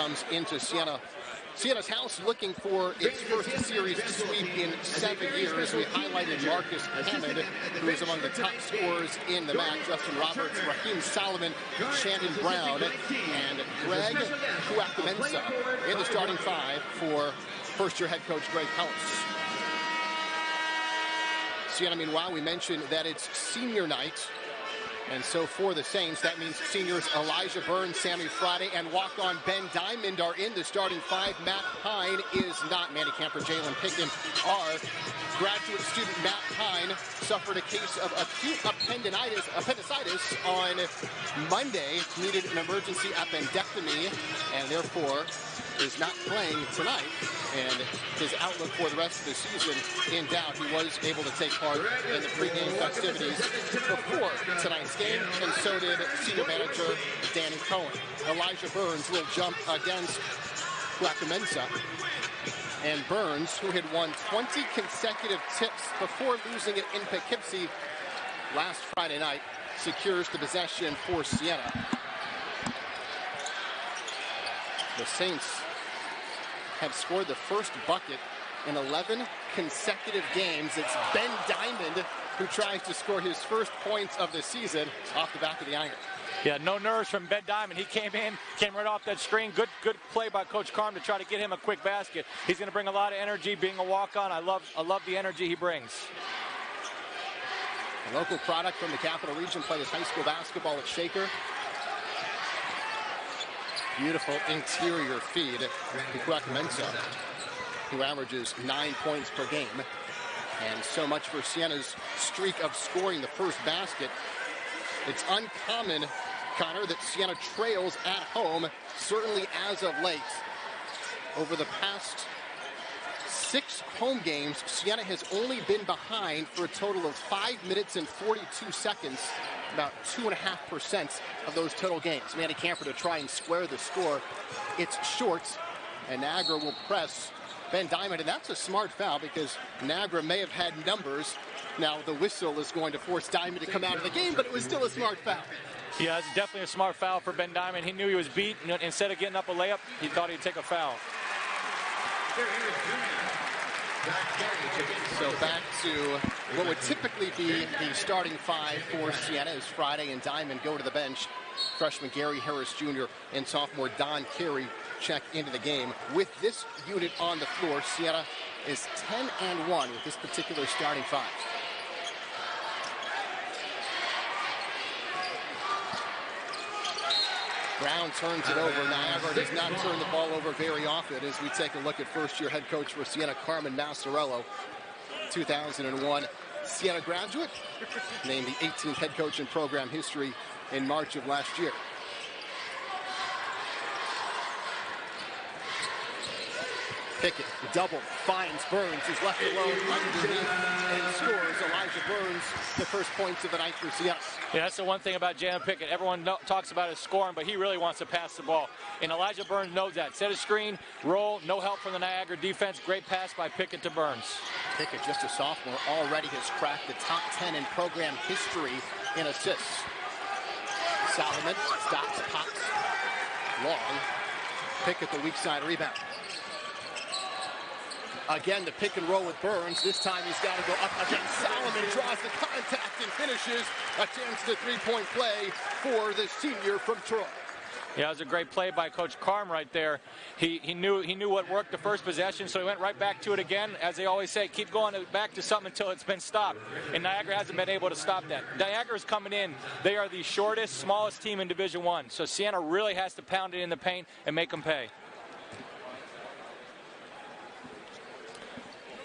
comes into Siena. Siena's house looking for its first series sweep in 7 years. We highlighted Marcus Hammond, who is among the top scorers in the match. Justin Roberts, Raheem Solomon, Shandon Brown, and Greg Kuakamensa in the starting five for first-year head coach Greg Pellis. Siena, meanwhile, we mentioned that it's senior night. And so for the Saints, that means seniors Elijah Burns, Sammy Friday, and walk-on Ben Diamond are in the starting five. Matt Hine is not. Manny Camper, Jalen Picken are. Graduate student Matt Hine suffered a case of acute appendicitis on Monday, needed an emergency appendectomy, and therefore is not playing tonight. And his outlook for the rest of the season in doubt. He was able to take part in the pregame festivities before tonight's game, and so did senior manager Danny Cohen. Elijah Burns will jump against Kuakamensa. And Burns, who had won 20 consecutive tips before losing it in Poughkeepsie last Friday night, secures the possession for Siena. The Saints have scored the first bucket in 11 consecutive games. It's Ben Diamond who tries to score his first points of the season off the back of the iron. Yeah, no nerves from Ben Diamond. He came right off that screen. Good play by Coach Carm to try to get him a quick basket. He's going to bring a lot of energy being a walk-on. I love the energy he brings. A local product from the Capital Region, played his high school basketball at Shaker. Beautiful interior feed to Kuakamensa, who averages 9 points per game. And so much for Siena's streak of scoring the first basket. It's uncommon, Connor, that Siena trails at home, certainly as of late. Over the past 6 home games, Siena has only been behind for a total of 5 minutes and 42 seconds, about 2.5% of those total games. Manny Camper to try and square the score. It's short, and Niagara will press Ben Diamond, and that's a smart foul because Niagara may have had numbers. Now the whistle is going to force Diamond to come out of the game, but it was still a smart foul. Yeah, it's definitely a smart foul for Ben Diamond. He knew he was beat. Instead of getting up a layup, he thought he'd take a foul. So back to what would typically be the starting five for Siena as Friday and Diamond go to the bench. Freshman Gary Harris Jr. and sophomore Don Carey check into the game. With this unit on the floor, Siena is 10-1 with this particular starting five. Brown turns it over. Niagara does not turn the ball over very often as we take a look at first-year head coach for Siena, Carmen Massarello. 2001 Siena graduate, named the 18th head coach in program history in March of last year. Pickett, double, finds Burns, is left alone underneath, and scores. Elijah Burns, the first points of the night for Siena. Yeah, that's the one thing about Jalen Pickett. Everyone talks about his scoring, but he really wants to pass the ball. And Elijah Burns knows that. Set a screen, roll, no help from the Niagara defense. Great pass by Pickett to Burns. Pickett, just a sophomore, already has cracked the top 10 in program history in assists. Solomon stops, pops, long. Pickett, the weak side rebound. Again, the pick and roll with Burns. This time he's got to go up against Solomon, draws the contact and finishes. A chance to three-point play for the senior from Troy. Yeah, it was a great play by Coach Carm right there. He knew what worked the first possession, so he went right back to it again. As they always say, keep going back to something until it's been stopped. And Niagara hasn't been able to stop that. Niagara's coming in. They are the shortest, smallest team in Division I. So Siena really has to pound it in the paint and make them pay.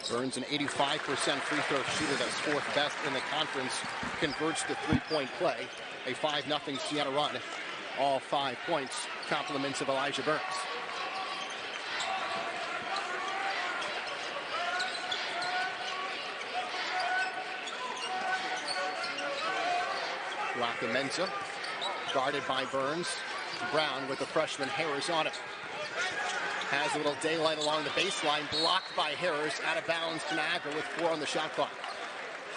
Burns an 85% free throw shooter, that's fourth best in the conference, converts the three-point play. A 5-0 Siena run. All 5 points, compliments of Elijah Burns. Kuakamensa, guarded by Burns. Brown with the freshman Harris on it. Has a little daylight along the baseline, blocked by Harris, out of bounds to Niagara with 4 on the shot clock.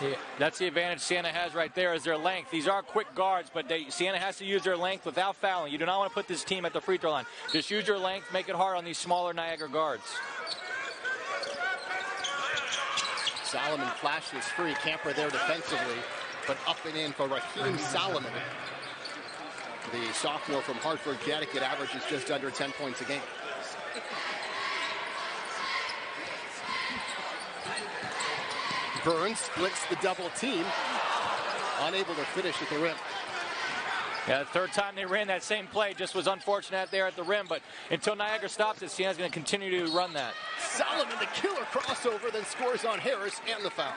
Yeah, that's the advantage Siena has right there, is their length. These are quick guards, but Siena has to use their length without fouling. You do not want to put this team at the free throw line. Just use your length, make it hard on these smaller Niagara guards. Solomon flashes free. Camper there defensively, but up and in for Raheem Solomon. The sophomore from Hartford, Connecticut, averages just under 10 points a game. Burns splits the double team, unable to finish at the rim. Yeah, the third time they ran that same play, just was unfortunate there at the rim, but until Niagara stops it, Siena's going to continue to run that. Solomon, the killer crossover, then scores on Harris and the foul.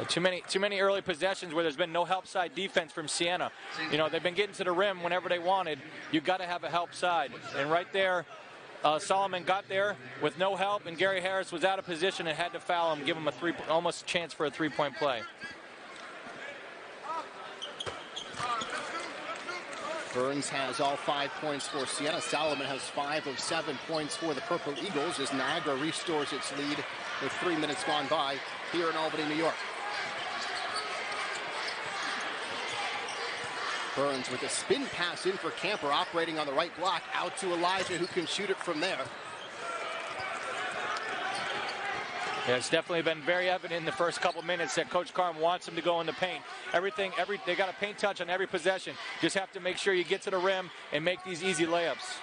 Too many early possessions where there's been no help side defense from Siena. You know, they've been getting to the rim whenever they wanted. You've got to have a help side. And right there, Solomon got there with no help, and Gary Harris was out of position and had to foul him, give him almost a chance for a three-point play. Burns has all 5 points for Siena. Solomon has 5 of 7 points for the Purple Eagles as Niagara restores its lead with 3 minutes gone by here in Albany, New York. Burns with a spin pass in for Camper, operating on the right block, out to Elijah, who can shoot it from there. Yeah, it's definitely been very evident in the first couple minutes that Coach Carm wants him to go in the paint. They got a paint touch on every possession. Just have to make sure you get to the rim and make these easy layups.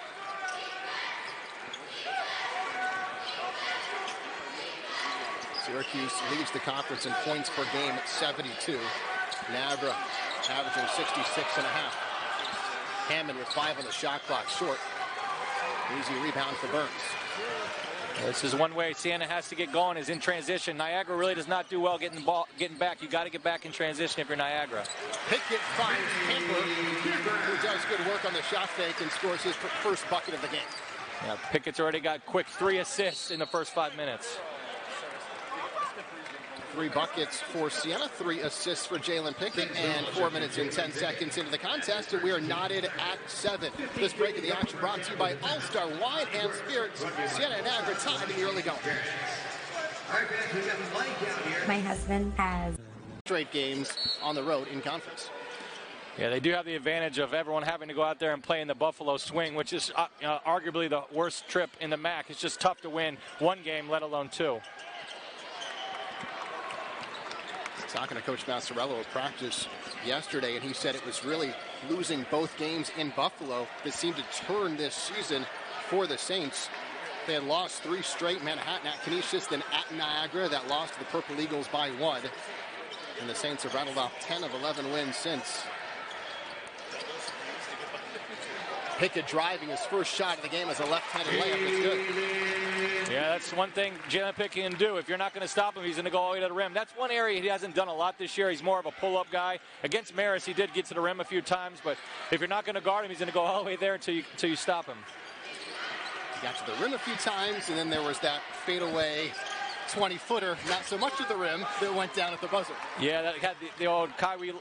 Syracuse leads the conference in points per game at 72. Niagara averaging 66.5. Hammond with 5 on the shot clock, short. Easy rebound for Burns. This is one way Siena has to get going, is in transition. Niagara really does not do well getting back. You got to get back in transition if you're Niagara. Pickett finds Camper, who does good work on the shot fake and scores his first bucket of the game. Yeah, Pickett's already got quick 3 assists in the first 5 minutes. 3 buckets for Siena, 3 assists for Jalen Pickett, and 4 minutes and 10 seconds into the contest, and we are knotted at 7. This break of the action brought to you by All-Star Wine and Spirits. Siena and Niagara tied in the early going. My husband has straight games on the road in conference. Yeah, they do have the advantage of everyone having to go out there and play in the Buffalo swing, which is arguably the worst trip in the MAC. It's just tough to win 1 game, let alone 2. Talking to Coach Massarello at practice yesterday, and he said it was really losing both games in Buffalo that seemed to turn this season for the Saints. They had lost 3 straight, Manhattan at Canisius, then at Niagara, that lost to the Purple Eagles by 1. And the Saints have rattled off 10 of 11 wins since. Pickett driving his first shot of the game as a left-handed layup. It's good. Yeah, that's one thing Jalen Pickett can do. If you're not going to stop him, he's going to go all the way to the rim. That's one area he hasn't done a lot this year. He's more of a pull-up guy. Against Maris, he did get to the rim a few times, but if you're not going to guard him, he's going to go all the way there until you stop him. He got to the rim a few times, and then there was that fadeaway 20-footer, not so much at the rim, that went down at the buzzer. Yeah, that had the old Kyrie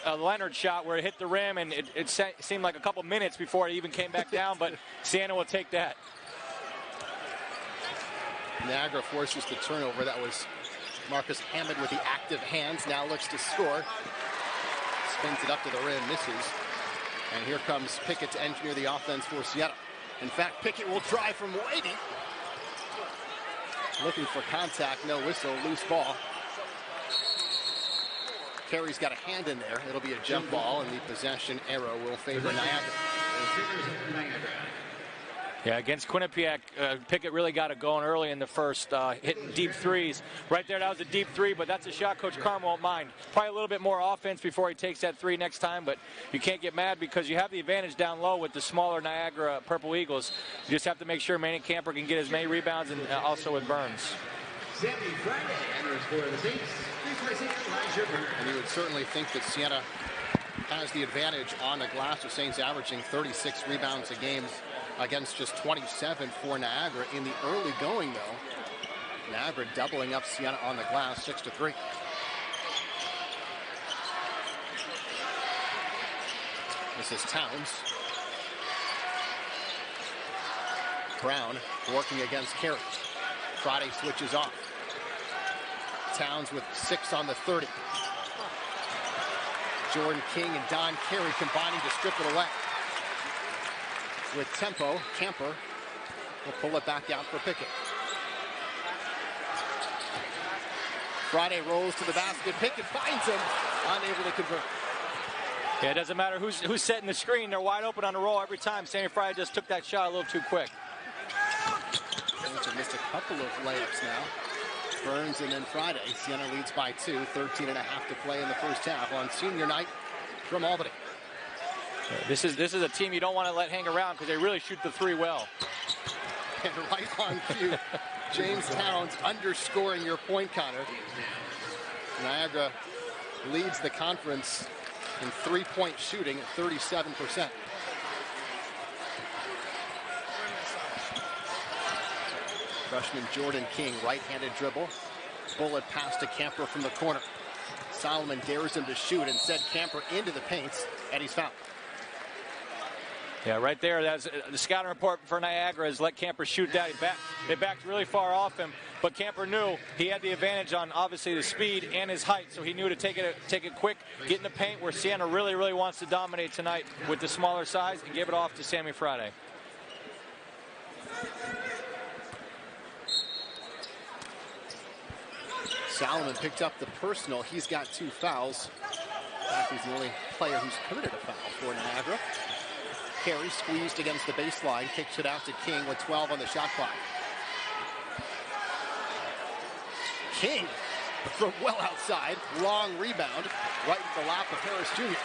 Leonard shot where it hit the rim, and it seemed like a couple minutes before it even came back down, but Siena will take that. Niagara forces the turnover. That was Marcus Hammond with the active hands. Now looks to score. Spins it up to the rim, misses. And here comes Pickett to engineer the offense for Siena. In fact, Pickett will drive from waiting. Looking for contact, no whistle, loose ball. Carey's got a hand in there. It'll be a jump ball, and the possession arrow will favor Niagara. Yeah, against Quinnipiac, Pickett really got it going early in the first, hitting deep threes. Right there, that was a deep 3, but that's a shot Coach Carm won't mind. Probably a little bit more offense before he takes that 3 next time, but you can't get mad because you have the advantage down low with the smaller Niagara Purple Eagles. You just have to make sure Manny Camper can get as many rebounds, and also with Burns. And you would certainly think that Siena has the advantage on the glass, with Saints averaging 36 rebounds a game against just 27 for Niagara in the early going, though. Niagara doubling up Siena on the glass, 6-3. This is Towns. Brown working against Carey. Friday switches off. Towns with 6 on the 30. Jordan King and Don Carey combining to strip it away. With tempo, Camper will pull it back out for Pickett. Friday rolls to the basket. Pickett finds him, unable to convert. Yeah, it doesn't matter who's setting the screen. They're wide open on the roll every time. Sammy Friday just took that shot a little too quick. Burns have missed a couple of layups now. Burns and then Friday. Siena leads by 2, 13 and a half to play in the first half on senior night from Albany. This is a team you don't want to let hang around because they really shoot the 3 well. And right on cue, James Towns underscoring your point, Connor. Niagara leads the conference in 3-point shooting at 37%. Freshman Jordan King, right-handed dribble. Bullet pass to Camper from the corner. Solomon dares him to shoot and send Camper into the paints, and he's fouled. Yeah, right there. That's the scouting report for Niagara is let Camper shoot that. They backed really far off him, but Camper knew he had the advantage on obviously the speed and his height, so he knew to take it quick, get in the paint where Siena really wants to dominate tonight with the smaller size and give it off to Sammy Friday. Solomon picked up the personal. He's got 2 fouls. In fact, he's the only player who's committed a foul for Niagara. Carey squeezed against the baseline, kicks it out to King with 12 on the shot clock. King from well outside, long rebound, right in the lap of Harris Jr.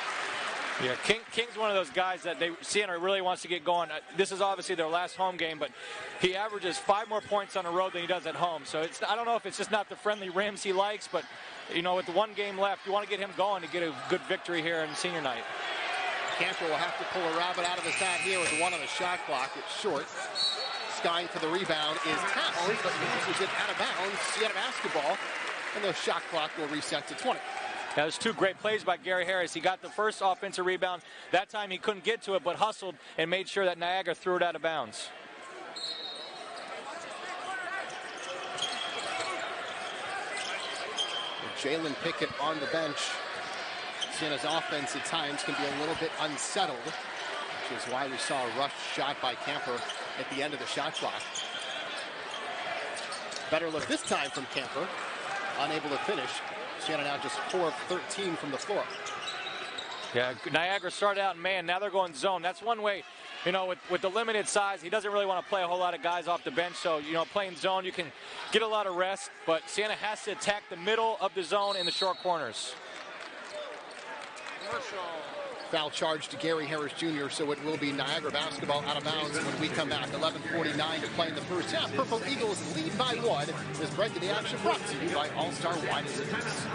Yeah, King's one of those guys that Siena really wants to get going. This is obviously their last home game, but he averages 5 more points on the road than he does at home. So I don't know if it's just not the friendly rims he likes, but you know, with the 1 game left, you want to get him going to get a good victory here in senior night. Camper will have to pull a rabbit out of his hat here with 1 on the shot clock. It's short. Skying for the rebound is Towns, but loses it out of bounds. Siena basketball, and the shot clock will reset to 20. That was 2 great plays by Gary Harris. He got the first offensive rebound. That time he couldn't get to it, but hustled and made sure that Niagara threw it out of bounds. Jalen Pickett on the bench. Siena's offense at times can be a little bit unsettled, which is why we saw a rush shot by Camper at the end of the shot clock. Better look this time from Camper, unable to finish. Siena now just 4 of 13 from the floor. Yeah, Niagara started out in man, now they're going zone. That's one way, you know, with the limited size, he doesn't really want to play a whole lot of guys off the bench. So, you know, playing zone, you can get a lot of rest, but Siena has to attack the middle of the zone in the short corners. Foul charge to Gary Harris Jr., so it will be Niagara basketball out of bounds when we come back. 11:49 to play in the first half. Purple Eagles lead by 1. This break of the action brought to you by All-Star Wine and Spirits.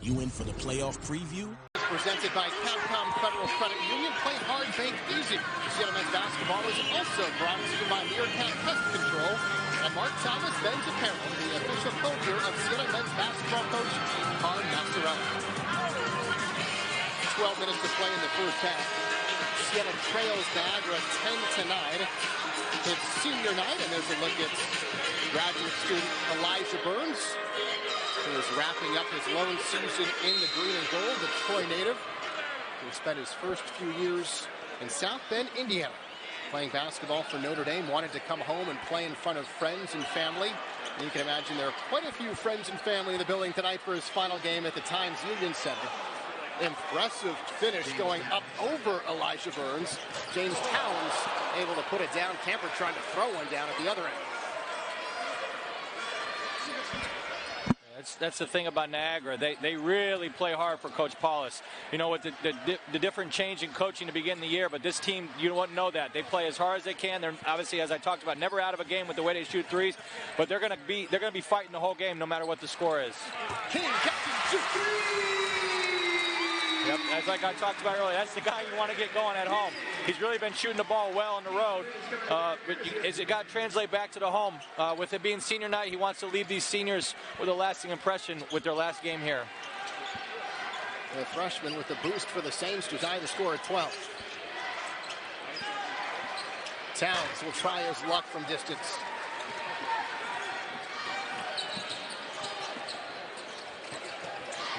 You in for the playoff preview? Presented by Capcom Federal Credit Union. Play hard, bank easy. Siena men's basketball is also brought to you by Meerkat Pest Control and Mark Thomas Men's Apparel, the official coach of Siena men's basketball coach Carl Massarella. 12 minutes to play in the first half. Siena trails Niagara 10-9. It's senior night, and there's a look at graduate student Elijah Burns, who is wrapping up his lone season in the green and gold, the Troy native, who spent his first few years in South Bend, Indiana, playing basketball for Notre Dame, wanted to come home and play in front of friends and family. And you can imagine there are quite a few friends and family in the building tonight for his final game at the Times Union Center. Impressive finish going up over Elijah Burns. James Towns able to put it down. Camper trying to throw one down at the other end. That's the thing about Niagara. They really play hard for Coach Paulus. You know, with the different change in coaching to begin the year, but this team, you wouldn't know that. They play as hard as they can. They're obviously, as I talked about, never out of a game with the way they shoot threes, but they're gonna be fighting the whole game no matter what the score is. King catches 2 3. Yep, as like I talked about earlier, that's the guy you want to get going at home. He's really been shooting the ball well on the road. But as it got to translate back to the home, with it being senior night, he wants to leave these seniors with a lasting impression with their last game here. The freshman with the boost for the Saints, Josiah the score at 12. Towns will try his luck from distance.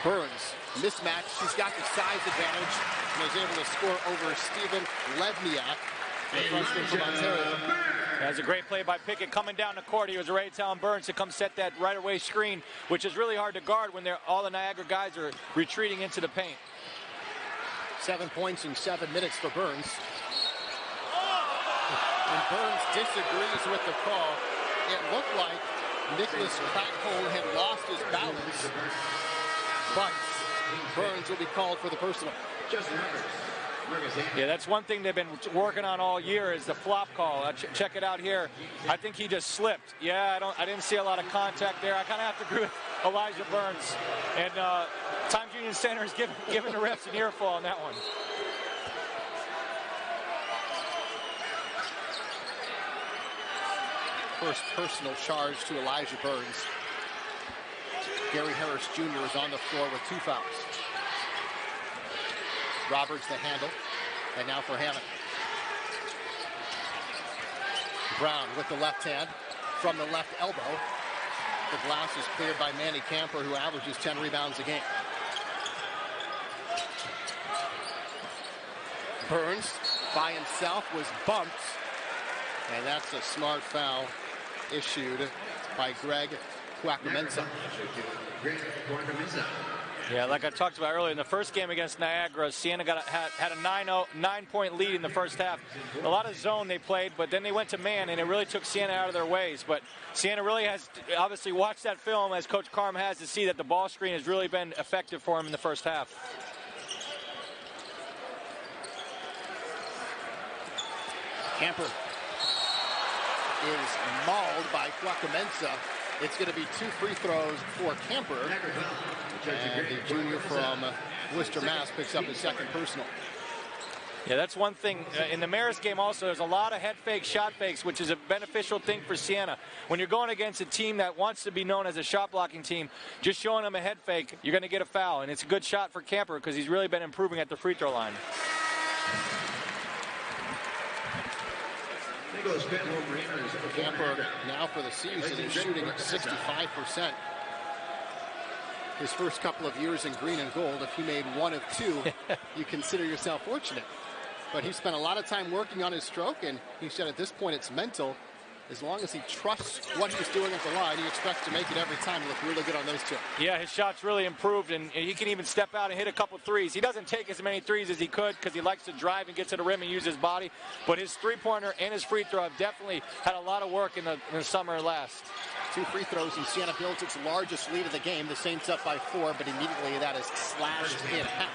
Burns, mismatch. She's got the size advantage and is able to score over Stephen Levniak, the freshman from Ontario. That's a great play by Pickett coming down the court. He was ready to tell Burns to come set that right-away screen, which is really hard to guard when all the Niagara guys are retreating into the paint. 7 points in 7 minutes for Burns. And Burns disagrees with the call. It looked like Nicholas Crackholm had lost his balance, but Burns will be called for the personal. Yeah, that's one thing they've been working on all year is the flop call. Check it out here. I think he just slipped. Yeah, I didn't see a lot of contact there. I kind of have to agree with Elijah Burns. And Times Union Center is giving the refs an earful on that one. First personal charge to Elijah Burns. Gary Harris Jr. is on the floor with 2 fouls. Roberts the handle, and now for Hammond. Brown with the left hand from the left elbow. The glass is cleared by Manny Camper, who averages 10 rebounds a game. Burns by himself was bumped, and that's a smart foul issued by Greg Kwakamensa. Yeah, like I talked about earlier, in the first game against Niagara, Siena had a 9-point lead in the first half. A lot of zone they played, but then they went to man, and it really took Siena out of their ways. But Siena really has obviously watched that film, as Coach Carm has, to see that the ball screen has really been effective for him in the first half. Camper is mauled by Kwakamensa. It's going to be 2 free throws for Camper. And the junior from Worcester, Mass. picks up his second personal. Yeah, that's one thing. In the Marist game also, there's a lot of head fakes, shot fakes, which is a beneficial thing for Siena. When you're going against a team that wants to be known as a shot blocking team, just showing them a head fake, you're going to get a foul. And it's a good shot for Camper because he's really been improving at the free throw line. Camper now for the season is shooting at 65%. His first couple of years in green and gold, if he made 1 of 2, you consider yourself fortunate. But he spent a lot of time working on his stroke, and he said at this point it's mental. As long as he trusts what he's doing at the line, he expects to make it every time. He looked really good on those 2. Yeah, his shot's really improved, and he can even step out and hit a couple threes. He doesn't take as many threes as he could because he likes to drive and get to the rim and use his body. But his three-pointer and his free throw have definitely had a lot of work in the summer last. 2 free throws, and Siena builds its largest lead of the game. The Saints up by 4, but immediately that is slashed in half.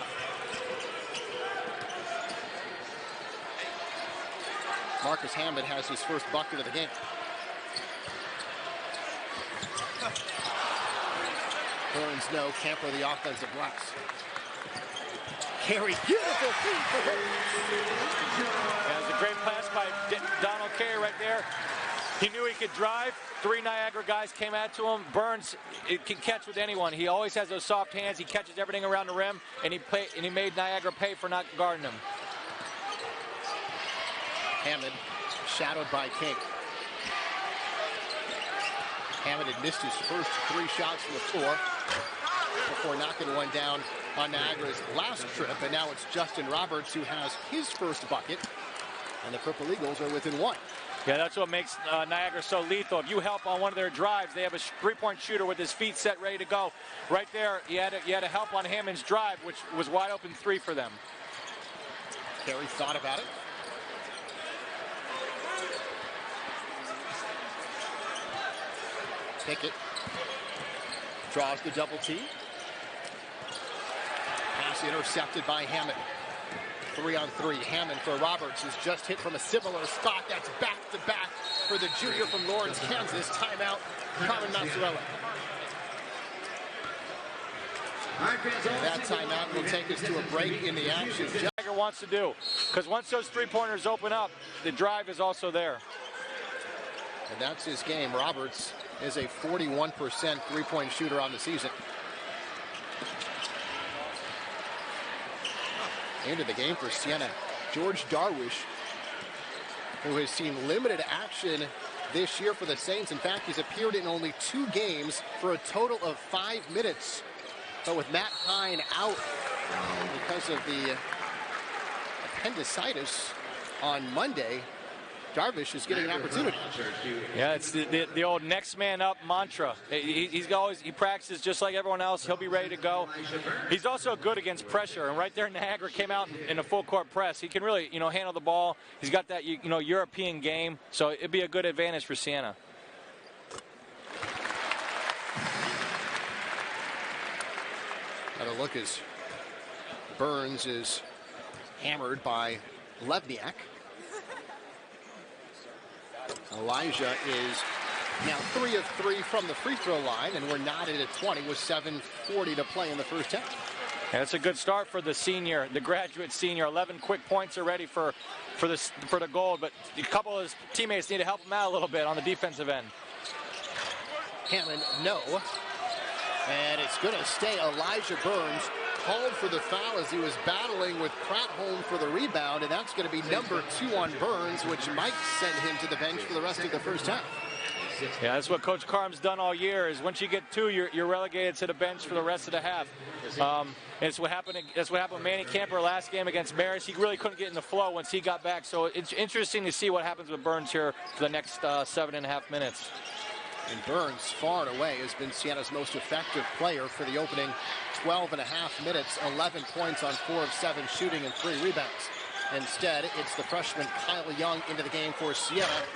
Marcus Hammond has his first bucket of the game. Burns no, Camper the offensive glass. Carey, beautiful feed for Burns. That was a great pass by Donald Carey right there. He knew he could drive. 3 Niagara guys came out to him. Burns can catch with anyone. He always has those soft hands. He catches everything around the rim, and he made Niagara pay for not guarding him. Hammond shadowed by King. Hammond had missed his first 3 shots from the floor before knocking one down on Niagara's last trip, and now it's Justin Roberts who has his first bucket, and the Purple Eagles are within 1. Yeah, that's what makes Niagara so lethal. If you help on one of their drives, they have a 3-point shooter with his feet set, ready to go. Right there, you had to help on Hammond's drive, which was wide open 3 for them. Carey thought about it. Pickett draws the double T. Pass intercepted by Hammond. 3-on-3. Hammond for Roberts, who's just hit from a similar spot. That's back-to-back for the junior from Lawrence, Kansas. Timeout, Carmen Mazzarella. And that timeout will take us to a break in the action. Niagara wants to do, because once those 3-pointers open up, the drive is also there. And that's his game. Roberts is a 41% 3-point shooter on the season. Into the game for Siena. George Darwish who has seen limited action this year for the Saints. In fact, he's appeared in only 2 games for a total of 5 minutes. But with Matt Hine out because of the appendicitis on Monday, Darvish is getting an opportunity. Yeah, it's the old next man up mantra. He practices just like everyone else. He'll be ready to go. He's also good against pressure, and right there Niagara came out in a full court press. He can really, handle the ball. He's got that, European game, so it'd be a good advantage for Siena. Another look as Burns is hammered by Levniak. Elijah is now 3 of 3 from the free throw line, and we're knotted at 20 with 7:40 to play in the first half. Yeah, it's a good start for the senior, the graduate senior. 11 quick points already for the gold, but a couple of his teammates need to help him out a little bit on the defensive end. Hammond, no. And it's going to stay. Elijah Burns called for the foul as he was battling with Kratholm for the rebound, and that's going to be number 2 on Burns, which might send him to the bench for the rest of the first half. Yeah, that's what Coach Carm's done all year. Is once you get 2, you're relegated to the bench for the rest of the half. It's what happened. That's what happened with Manny Camper last game against Maris. He really couldn't get in the flow once he got back. So it's interesting to see what happens with Burns here for the next 7.5 minutes. And Burns, far and away, has been Siena's most effective player for the opening 12.5 minutes. 11 points on 4 of 7 shooting and 3 rebounds. Instead, it's the freshman Kyle Young into the game for Siena,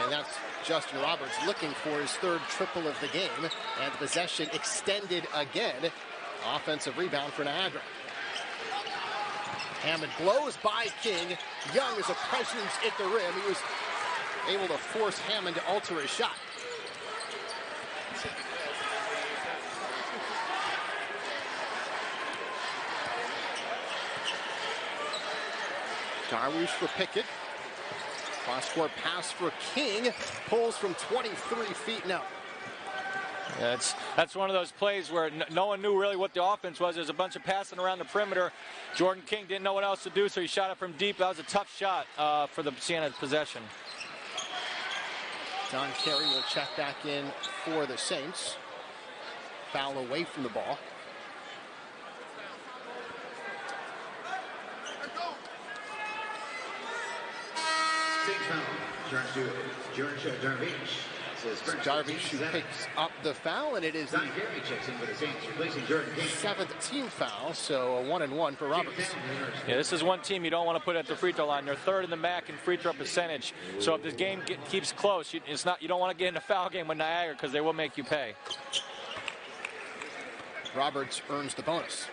and that's Justin Roberts looking for his 3rd triple of the game, and the possession extended again. Offensive rebound for Niagara. Hammond blows by King. Young is a presence at the rim. He was able to force Hammond to alter his shot. Darwish for Pickett. Cross-court pass for King. Pulls from 23 feet now. Yeah, that's one of those plays where no one knew really what the offense was. There's a bunch of passing around the perimeter. Jordan King didn't know what else to do, so he shot it from deep. That was a tough shot for the Siena possession. Don Carey will check back in for the Saints. Foul away from the ball. Darvish who picks up the foul, and it is the 7th team foul, so a 1-and-1 for Roberts. Yeah, this is one team you don't want to put at the free throw line. They're 3rd in the MAC in free throw percentage. So if this game keeps close, you don't want to get in a foul game with Niagara because they will make you pay. Roberts earns the bonus.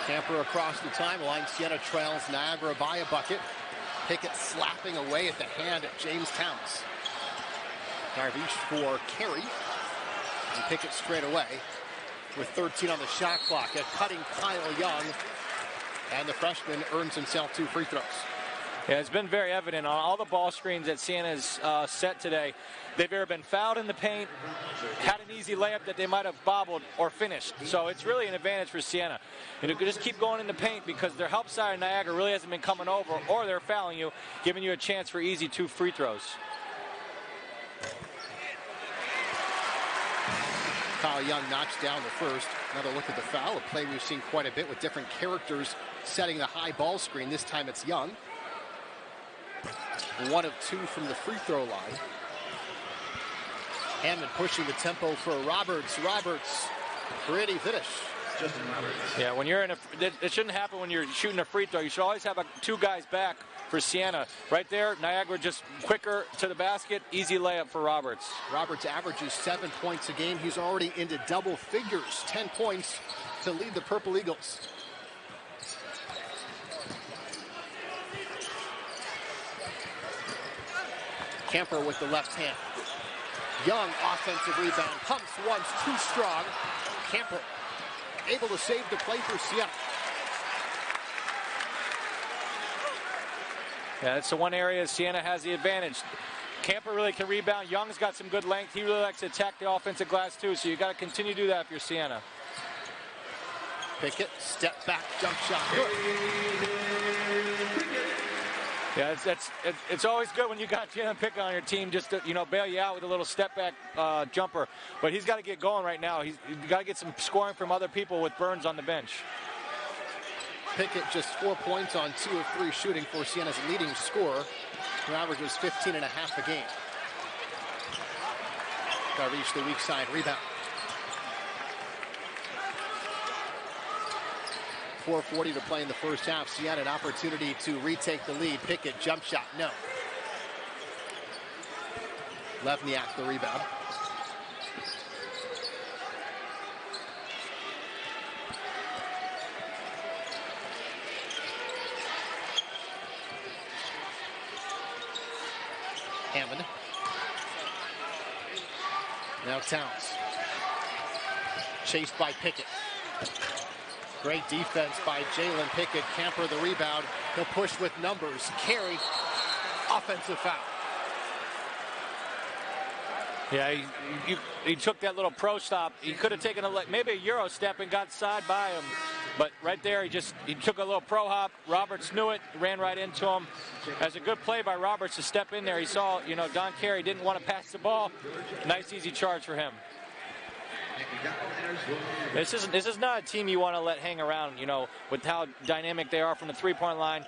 Camper across the timeline. Siena trails Niagara by a bucket. Pickett slapping away at the hand of James Towns. Darvish for Carey. And Pickett straight away with 13 on the shot clock. A cutting Kyle Young. And the freshman earns himself 2 free throws. Yeah, it's been very evident on all the ball screens that Siena's set today. They've either been fouled in the paint, had an easy layup that they might have bobbled, or finished. So it's really an advantage for Siena. And you can just keep going in the paint because their help side of Niagara really hasn't been coming over, or they're fouling you, giving you a chance for easy 2 free throws. Kyle Young knocks down the first. Another look at the foul, a play we've seen quite a bit with different characters setting the high ball screen. This time it's Young. 1 of 2 from the free throw line. Hammond pushing the tempo for Roberts. Roberts, pretty finish. Yeah, when you're in it shouldn't happen when you're shooting a free throw. You should always have 2 guys back for Siena. Right there, Niagara just quicker to the basket. Easy layup for Roberts. Roberts averages 7 points a game. He's already into double figures. 10 points to lead the Purple Eagles. Camper with the left hand. Young, offensive rebound, pumps once, too strong. Camper able to save the play for Siena. Yeah, that's the one area Siena has the advantage. Camper really can rebound. Young's got some good length. He really likes to attack the offensive glass too, so you got to continue to do that if you're Siena. Pickett, step back, jump shot. Good. Yeah, it's always good when you got Jalen Pickett on your team just to, bail you out with a little step back jumper. But he's got to get going right now. He's got to get some scoring from other people with Burns on the bench. Pickett just 4 points on 2 of 3 shooting for Siena's leading scorer, who averages 15.5 a game. Got to reach the weak side rebound. 4:40 to play in the first half. Siena an opportunity to retake the lead. Pickett jump shot, no. Levniak the rebound. Hammond. Now Towns. Chased by Pickett. Great defense by Jalen Pickett. Camper the rebound. He'll push with numbers. Carey. Offensive foul. Yeah, he took that little pro stop. He could have taken maybe a Euro step and got side by him. But right there, he took a little pro hop. Roberts knew it, ran right into him. That's a good play by Roberts to step in there. He saw, Don Carey didn't want to pass the ball. Nice, easy charge for him. This is not a team you want to let hang around, with how dynamic they are from the three-point line.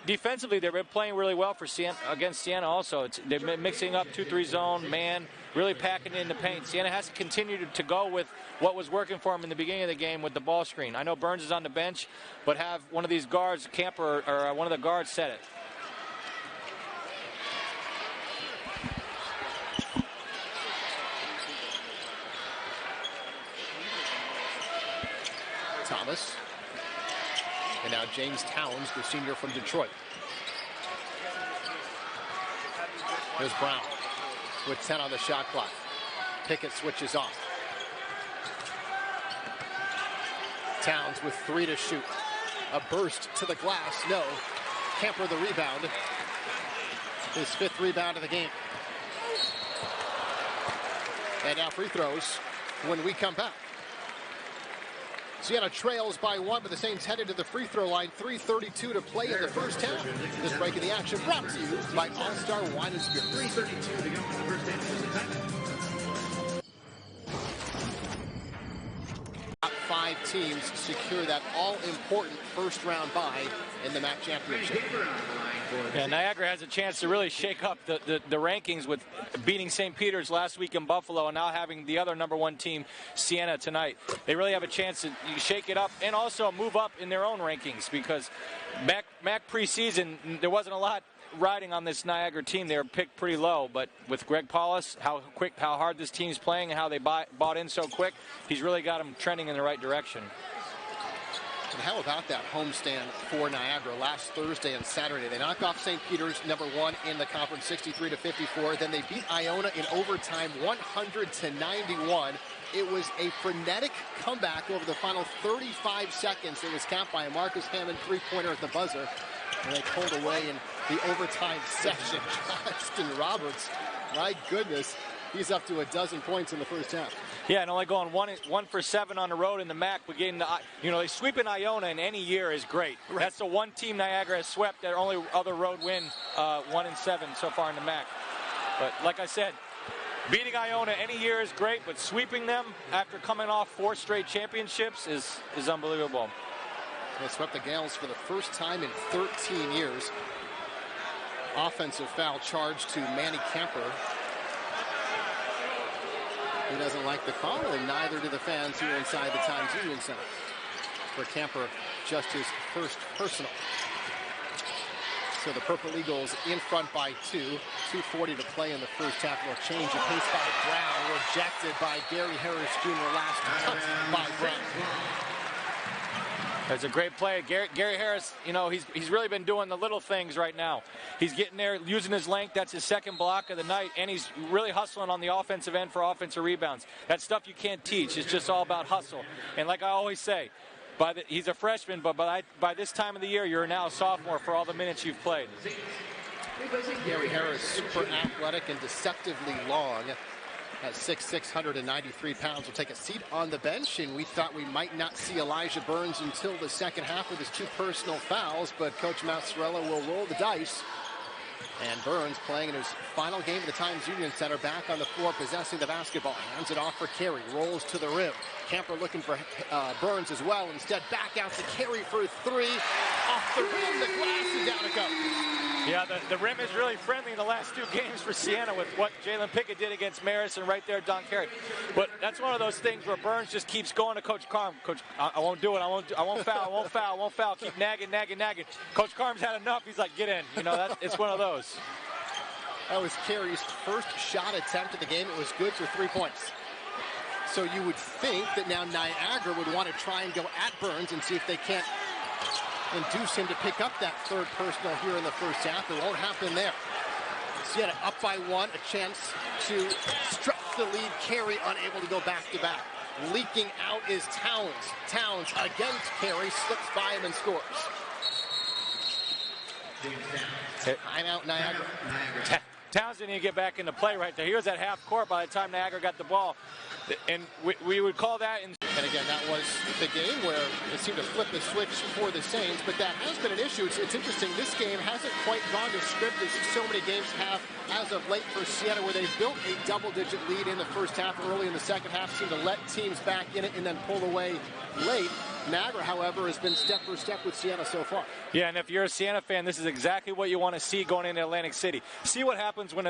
Defensively, they've been playing really well for against Siena also. They've been mixing up 2-3 zone, man, really packing it in the paint. Siena has to continue to go with what was working for them in the beginning of the game with the ball screen. I know Burns is on the bench, but have one of these guards, Camper, or one of the guards set it. Thomas. And now James Towns, the senior from Detroit. There's Brown with 10 on the shot clock. Pickett switches off. Towns with 3 to shoot. A burst to the glass, no. Camper the rebound. His 5th rebound of the game. And now free throws when we come back. Siena trails by 1, but the Saints headed to the free throw line. 3:32 to play in the first half. This break of the action brought to you by All-Star Wine and Spirits. 3:32 to go in the first half. 5 teams secure that all-important first-round bye in the MAC championship. Yeah, Niagara has a chance to really shake up the rankings with beating St. Peter's last week in Buffalo and now having the other #1 team, Siena, tonight. They really have a chance to shake it up and also move up in their own rankings because MAC preseason, there wasn't a lot riding on this Niagara team. They were picked pretty low, but with Greg Paulus, how hard this team's playing and how they bought in so quick, he's really got them trending in the right direction. And how about that homestand for Niagara last Thursday and Saturday? They knock off St. Peter's, #1 in the conference, 63-54. Then they beat Iona in overtime, 100-91. It was a frenetic comeback over the final 35 seconds. It was capped by a Marcus Hammond three-pointer at the buzzer. And they pulled away in the overtime session. Justin Roberts, my goodness, he's up to 12 points in the first half. Yeah, and only going 1 for 7 on the road in the MAC. But getting they sweeping Iona in any year is great. Right. That's the one team Niagara has swept. Their only other road win, 1-7 so far in the MAC. But like I said, beating Iona any year is great, but sweeping them after coming off 4 straight championships is unbelievable. They swept the Gales for the first time in 13 years. Offensive foul charged to Manny Camper. He doesn't like the call, and neither do the fans here inside the Times Union Center. For Camper, just his first personal. So the Purple Eagles in front by 2. 2:40 to play in the first half. Will change of pace by Brown. Rejected by Gary Harris Jr. Last touch by Brown. That's a great play. Gary Harris, he's really been doing the little things right now. He's getting there, using his length. That's his second block of the night, and he's really hustling on the offensive end for offensive rebounds. That's stuff you can't teach. It's just all about hustle. And like I always say, he's a freshman, but by this time of the year, you're now a sophomore for all the minutes you've played. Gary Harris, super athletic and deceptively long. At 6'6", 193 pounds, will take a seat on the bench, and we thought we might not see Elijah Burns until the second half with his 2 personal fouls, but Coach Mazzarella will roll the dice. And Burns, playing in his final game of the Times Union Center, back on the floor, possessing the basketball, hands it off for Carey, rolls to the rim. Camper looking for Burns as well. Instead, back out to Carey for 3. Off the rim, the glass is down to go. Yeah, the rim is really friendly in the last 2 games for Siena with what Jalen Pickett did against Maris and right there Don Carey. But that's one of those things where Burns just keeps going to Coach Carm. Coach, I won't do it. I won't foul. Keep nagging. Coach Carm's had enough. He's like, get in. You know, it's one of those. That was Carey's first shot attempt of the game. It was good for 3 points. So you would think that now Niagara would want to try and go at Burns and see if they can't induce him to pick up that 3rd personal here in the first half. It won't happen there. Siena up by 1, a chance to stretch the lead. Carey unable to go back-to-back. Leaking out is Towns. Towns against Carey, slips by him and scores. Timeout Niagara. Towns didn't even get back into play right there. He was at half court by the time Niagara got the ball. And we would call that. And again, that was the game where it seemed to flip the switch for the Saints, but that has been an issue. It's interesting. This game hasn't quite gone to script as so many games have as of late for Siena, where they've built a double-digit lead in the first half, early in the second half, seem to let teams back in it and then pull away late. Niagara, however, has been step for step with Siena so far. Yeah, and if you're a Siena fan, this is exactly what you want to see going into Atlantic City. See what happens when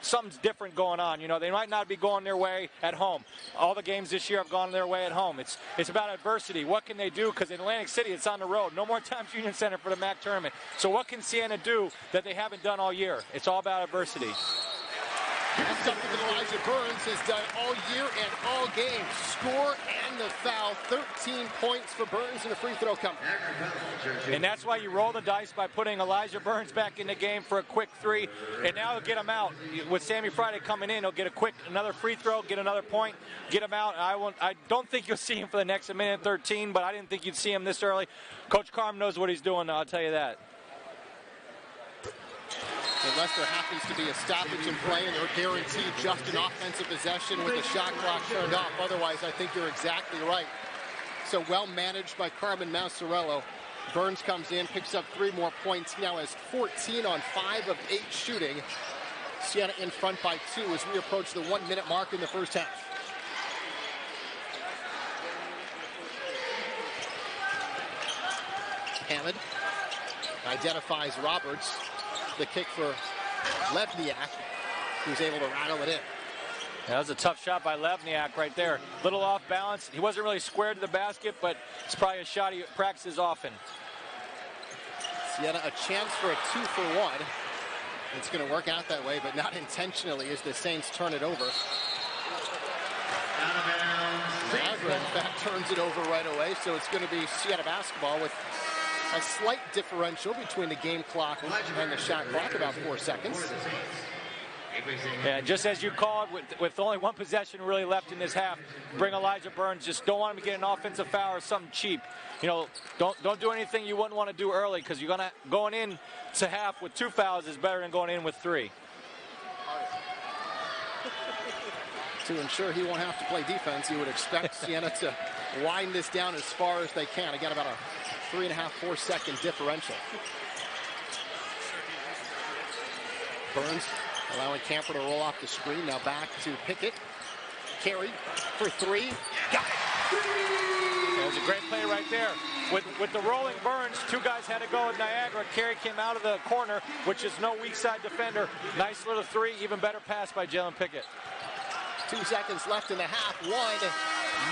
something's different going on. You know, they might not be going their way at home. All the games this year have gone their way at home. It's about adversity. What can they do? Because in Atlantic City, it's on the road. No more Times Union Center for the MAC tournament. So what can Siena do that they haven't done all year? It's all about adversity. That's something that Elijah Burns has done all year and all game. Score and the foul. 13 points for Burns and a free throw coming. And that's why you roll the dice by putting Elijah Burns back in the game for a quick 3. And now he'll get him out. With Sammy Friday coming in, he'll get another free throw, get another point, get him out. I don't think you'll see him for the next 1:13, but I didn't think you'd see him this early. Coach Carm knows what he's doing, I'll tell you that. Unless there happens to be a stoppage in play and they're guaranteed just an offensive possession with the shot clock turned off. Otherwise, I think you're exactly right. So well managed by Carmen Mazzarella. Burns comes in, picks up 3 more points. He now has 14 on 5 of 8 shooting. Siena in front by 2 as we approach the 1-minute mark in the first half. Hammond identifies Roberts. The kick for Levniak, who's able to rattle it in. That was a tough shot by Levniak right there. Little off balance. He wasn't really squared to the basket, but it's probably a shot he practices often. Siena a chance for a 2-for-1. It's going to work out that way, but not intentionally as the Saints turn it over. Niagara, in fact, turns it over right away, so it's going to be Siena basketball with a slight differential between the game clock and the shot clock, about 4 seconds. Yeah, just as you called, with only 1 possession really left in this half, bring Elijah Burns. Just don't want him to get an offensive foul or something cheap. You know, don't do anything you wouldn't want to do early, because you're going in to half with 2 fouls is better than going in with 3. To ensure he won't have to play defense, you would expect Siena to wind this down as far as they can. Again, about a 3.5-4 second differential. Burns allowing Camper to roll off the screen. Now back to Pickett. Carey for 3. Got it. That was a great play right there. With the rolling Burns, 2 guys had to go with Niagara. Carey came out of the corner, which is no weak side defender. Nice little 3, even better pass by Jalen Pickett. 2 seconds left in the half. 1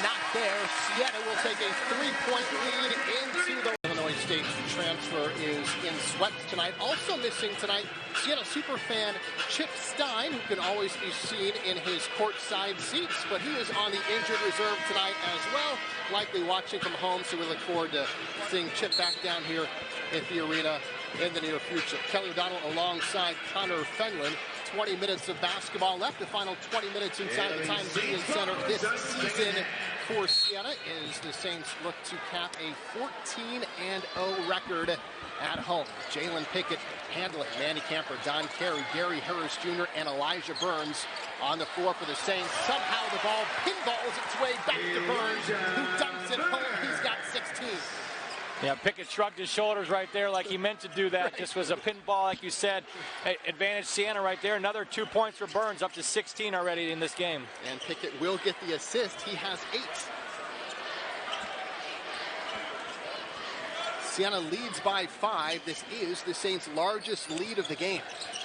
not there. Siena will take a 3-point lead into the Illinois State transfer is in sweats tonight. Also missing tonight, Siena superfan Chip Stein, who can always be seen in his courtside seats, but he is on the injured reserve tonight as well, likely watching from home, so we look forward to seeing Chip back down here at the arena in the near future. Kelly O'Donnell alongside Connor Fenlon. 20 minutes of basketball left. The final 20 minutes inside the Times Union Center this season for Siena as the Saints look to cap a 14-0 record at home. Jalen Pickett handling Manny Camper, Don Carey, Gary Harris Jr., and Elijah Burns on the floor for the Saints. Somehow the ball pinballs its way back to Burns, who dunks it home. He's got 16. Yeah, Pickett shrugged his shoulders right there like he meant to do that. Right. Just was a pinball, like you said. Advantage Siena right there. Another 2 points for Burns, up to 16 already in this game. And Pickett will get the assist. He has 8. Siena leads by 5. This is the Saints' largest lead of the game.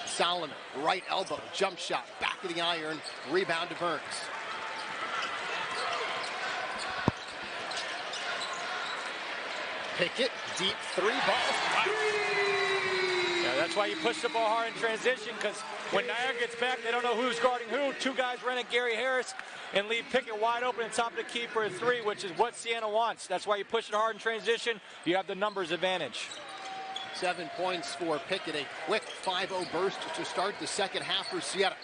Solomon, right elbow, jump shot, back of the iron, rebound to Burns. Pickett, deep 3 ball. Yeah, that's why you push the ball hard in transition, because when Niagara gets back, they don't know who's guarding who. 2 guys run at Gary Harris and leave Pickett wide open on top of the key for a 3, which is what Siena wants. That's why you push it hard in transition. You have the numbers advantage. 7 points for Pickett. A quick 5-0 burst to start the second half for Siena.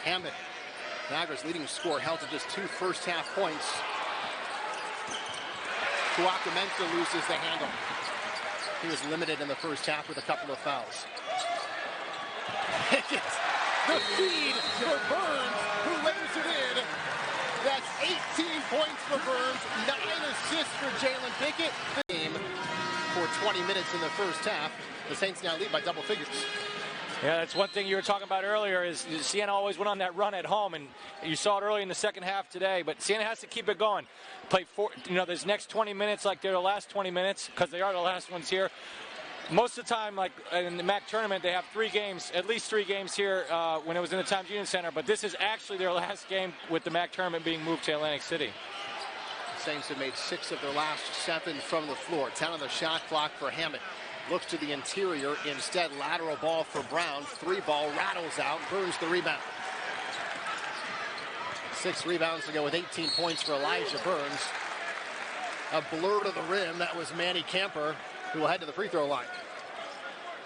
Hammond, Niagara's leading scorer, held to just 2 first-half points. Tuakamenta loses the handle. He was limited in the first half with a couple of fouls. Pickett, the feed for Burns, who lays it in. That's 18 points for Burns, 9 assists for Jalen Pickett. The game for 20 minutes in the first half. The Saints now lead by double figures. Yeah, that's one thing you were talking about earlier, is Siena always went on that run at home, and you saw it early in the second half today, but Siena has to keep it going. Play this next 20 minutes like they're the last 20 minutes, because they are the last ones here. Most of the time, like in the MAC tournament, they have 3 games, at least 3 games here when it was in the Times Union Center, but this is actually their last game with the MAC tournament being moved to Atlantic City. The Saints have made 6 of their last 7 from the floor. 10 on the shot clock for Hammond. Looks to the interior, instead lateral ball for Brown. 3 ball rattles out, Burns the rebound. 6 rebounds to go with 18 points for Elijah Burns. A blur to the rim, that was Manny Camper, who will head to the free throw line.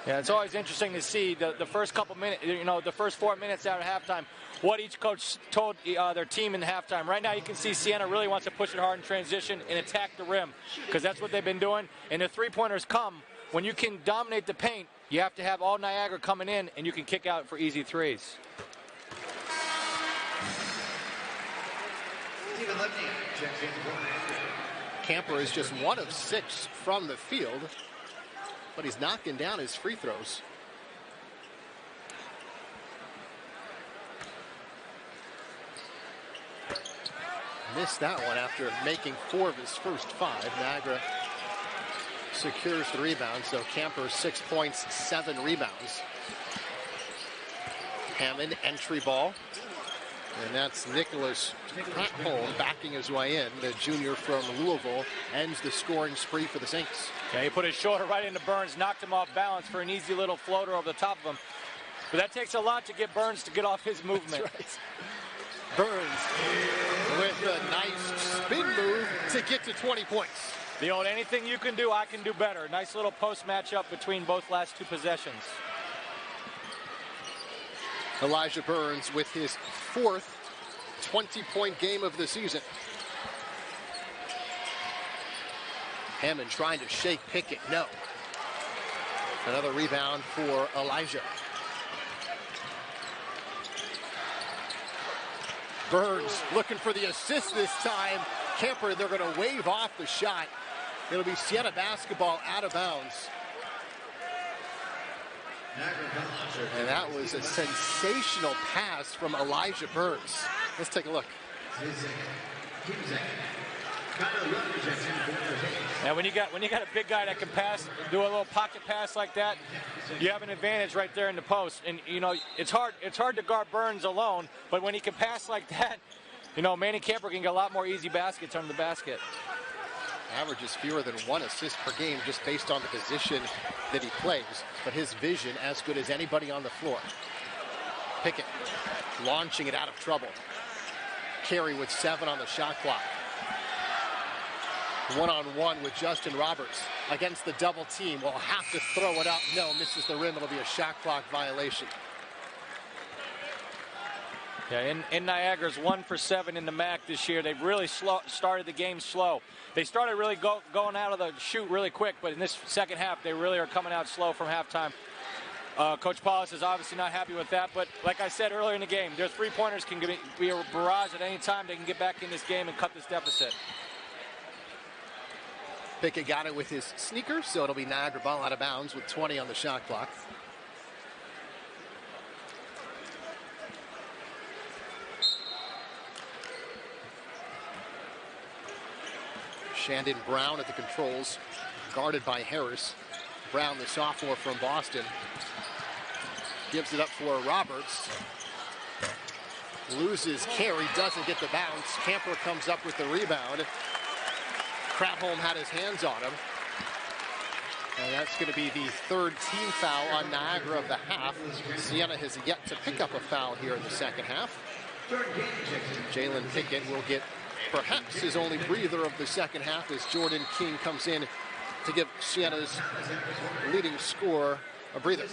Yeah, it's always interesting to see the first couple minutes, the first 4 minutes out of halftime, what each coach told their team in halftime. Right now you can see Siena really wants to push it hard in transition and attack the rim, because that's what they've been doing. And the 3-pointers come. When you can dominate the paint, you have to have all Niagara coming in, and you can kick out for easy 3s. Camper is just 1 of 6 from the field, but he's knocking down his free throws. Missed that one after making 4 of his first 5. Niagara secures the rebound, so Camper 6 points, 7 rebounds. Hammond, entry ball. And that's Nicholas Pratt-Holm backing his way in. The junior from Louisville ends the scoring spree for the Saints. Yeah, he put his shoulder right into Burns, knocked him off balance for an easy little floater over the top of him. But that takes a lot to get Burns to get off his movement. That's right. Burns with a nice spin move to get to 20 points. The old anything you can do, I can do better. Nice little post matchup between both last 2 possessions. Elijah Burns with his 4th 20-point game of the season. Hammond trying to shake Pickett, no. Another rebound for Elijah. Burns looking for the assist this time. Camper, they're going to wave off the shot. It'll be Siena basketball out of bounds. And that was a sensational pass from Elijah Burns. Let's take a look. And when you got a big guy that can pass, do a little pocket pass like that, you have an advantage right there in the post. And it's hard to guard Burns alone, but when he can pass like that, Manny Camper can get a lot more easy baskets under the basket. Averages fewer than 1 assist per game just based on the position that he plays, but his vision as good as anybody on the floor. Pickett launching it out of trouble. Carey with 7 on the shot clock. 1-on-1 with Justin Roberts against the double team. Will have to throw it up. No, misses the rim. It'll be a shot clock violation. Yeah, in Niagara's 1 for 7 in the MAC this year. They've really started the game slow. They started really going out of the chute really quick, but in this second half, they really are coming out slow from halftime. Coach Paulus is obviously not happy with that, but like I said earlier in the game, their three-pointers can be a barrage at any time. They can get back in this game and cut this deficit. Pickett got it with his sneakers, so it'll be Niagara ball out of bounds with 20 on the shot clock. Shandon Brown at the controls, guarded by Harris. Brown, the sophomore from Boston, gives it up for Roberts. Loses carry, doesn't get the bounce. Camper comes up with the rebound. Kratholm had his hands on him. And that's going to be the third team foul on Niagara of the half. Siena has yet to pick up a foul here in the second half. Jalen Pickett will get perhaps his only breather of the second half as Jordan King comes in to give Siena's leading scorer a breather.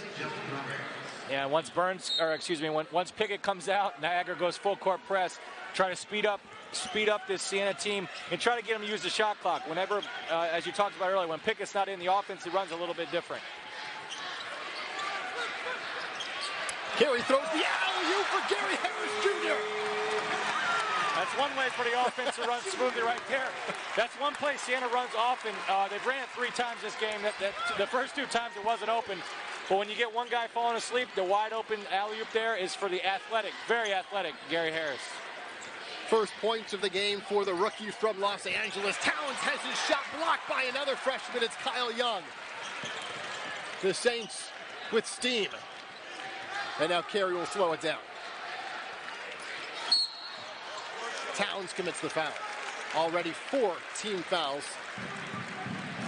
Yeah, once Pickett comes out, Niagara goes full court press, try to speed up this Siena team and try to get them to use the shot clock. Whenever, as you talked about earlier, when Pickett's not in the offense, it runs a little bit different. Gary throws the alley-oop for Gary Harris Jr. That's one way for the offense to run smoothly right there. That's one play Siena runs often. They've ran it 3 times this game. The first 2 times it wasn't open. But when you get one guy falling asleep, the wide open alley-oop there is for the athletic, very athletic Gary Harris. First points of the game for the rookie from Los Angeles. Towns has his shot blocked by another freshman. It's Kyle Young. The Saints with steam. And now Carey will slow it down. Towns commits the foul. Already 4 team fouls.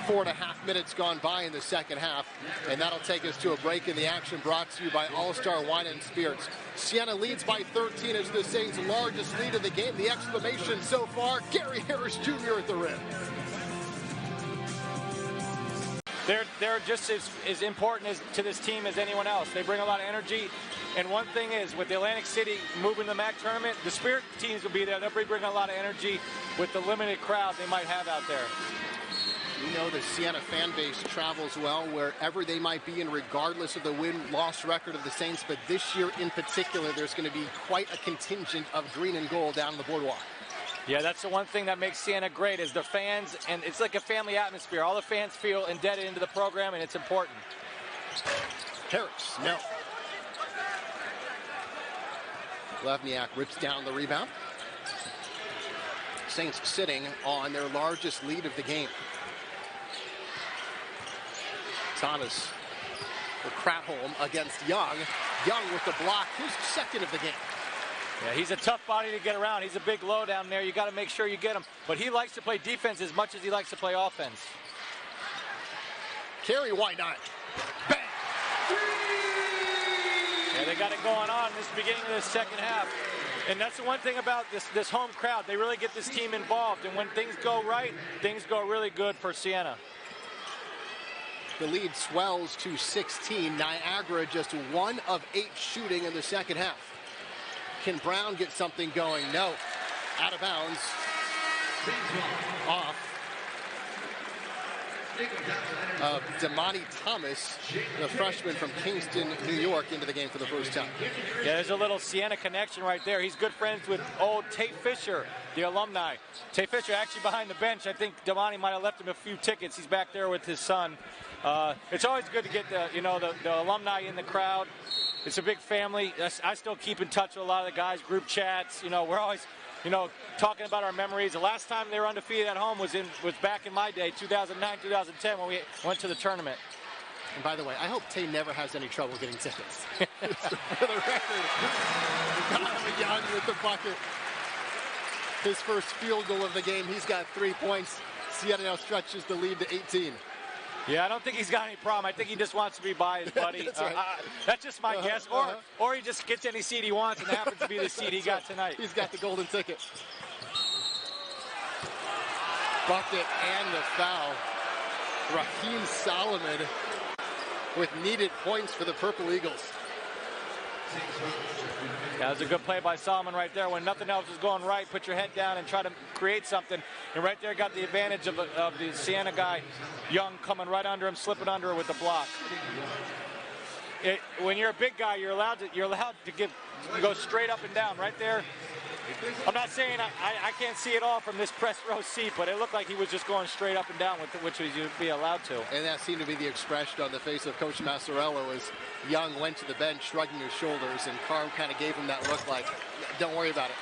4.5 minutes gone by in the second half, and that'll take us to a break in the action brought to you by All-Star Wine and Spirits. Siena leads by 13 as the Saints' largest lead of the game. The exclamation so far, Gary Harris Jr. at the rim. They're just as important to this team as anyone else. They bring a lot of energy. And one thing is, with the Atlantic City moving to the MAC tournament, the Spirit teams will be there. They'll be bringing a lot of energy with the limited crowd they might have out there. We know the Siena fan base travels well wherever they might be, and regardless of the win-loss record of the Saints. But this year in particular, there's going to be quite a contingent of green and gold down the boardwalk. Yeah, that's the one thing that makes Siena great is the fans, and it's like a family atmosphere. All the fans feel indebted into the program, and it's important. Harris, no. Levniak rips down the rebound. Saints sitting on their largest lead of the game. Thomas for Kratholm against Young. Young with the block, his second of the game. Yeah, he's a tough body to get around. He's a big low down there. You got to make sure you get him. But he likes to play defense as much as he likes to play offense. Carey, why not? Bang! Yeah, they got it going on this beginning of the second half. And that's the one thing about this home crowd. They really get this team involved. And when things go right, things go really good for Siena. The lead swells to 16. Niagara just 1 of 8 shooting in the second half. Can Brown get something going? No. Out of bounds. Off. Damani Thomas, the freshman from Kingston, New York, into the game for the first time. Yeah, there's a little Siena connection right there. He's good friends with old Tate Fisher, the alumni. Tate Fisher actually behind the bench. I think Damani might have left him a few tickets. He's back there with his son. It's always good to get the alumni in the crowd. It's a big family. I still keep in touch with a lot of the guys, group chats. We're always, talking about our memories. The last time they were undefeated at home was back in my day, 2009, 2010, when we went to the tournament. And by the way, I hope Tay never has any trouble getting tickets. For the record, Kyle Young with the bucket. His first field goal of the game. He's got 3 points. Siena now stretches the lead to 18. Yeah, I don't think he's got any problem. I think he just wants to be by his buddy. That's right. That's just my guess. Or he just gets any seat he wants and happens to be the seat he got tonight. He's got the golden ticket. Bucket and the foul. Raheem Solomon with needed points for the Purple Eagles. That was a good play by Solomon right there. When nothing else was going right, put your head down and try to create something. And right there got the advantage of the Siena guy, Young, coming right under him, slipping under with the block. When you're a big guy, you're allowed to go straight up and down right there. I'm not saying I can't see it all from this press row seat, but it looked like he was just going straight up and down with it, which you'd be allowed to. And that seemed to be the expression on the face of Coach Massarello as Young went to the bench shrugging his shoulders, and Carm kind of gave him that look like, don't worry about it.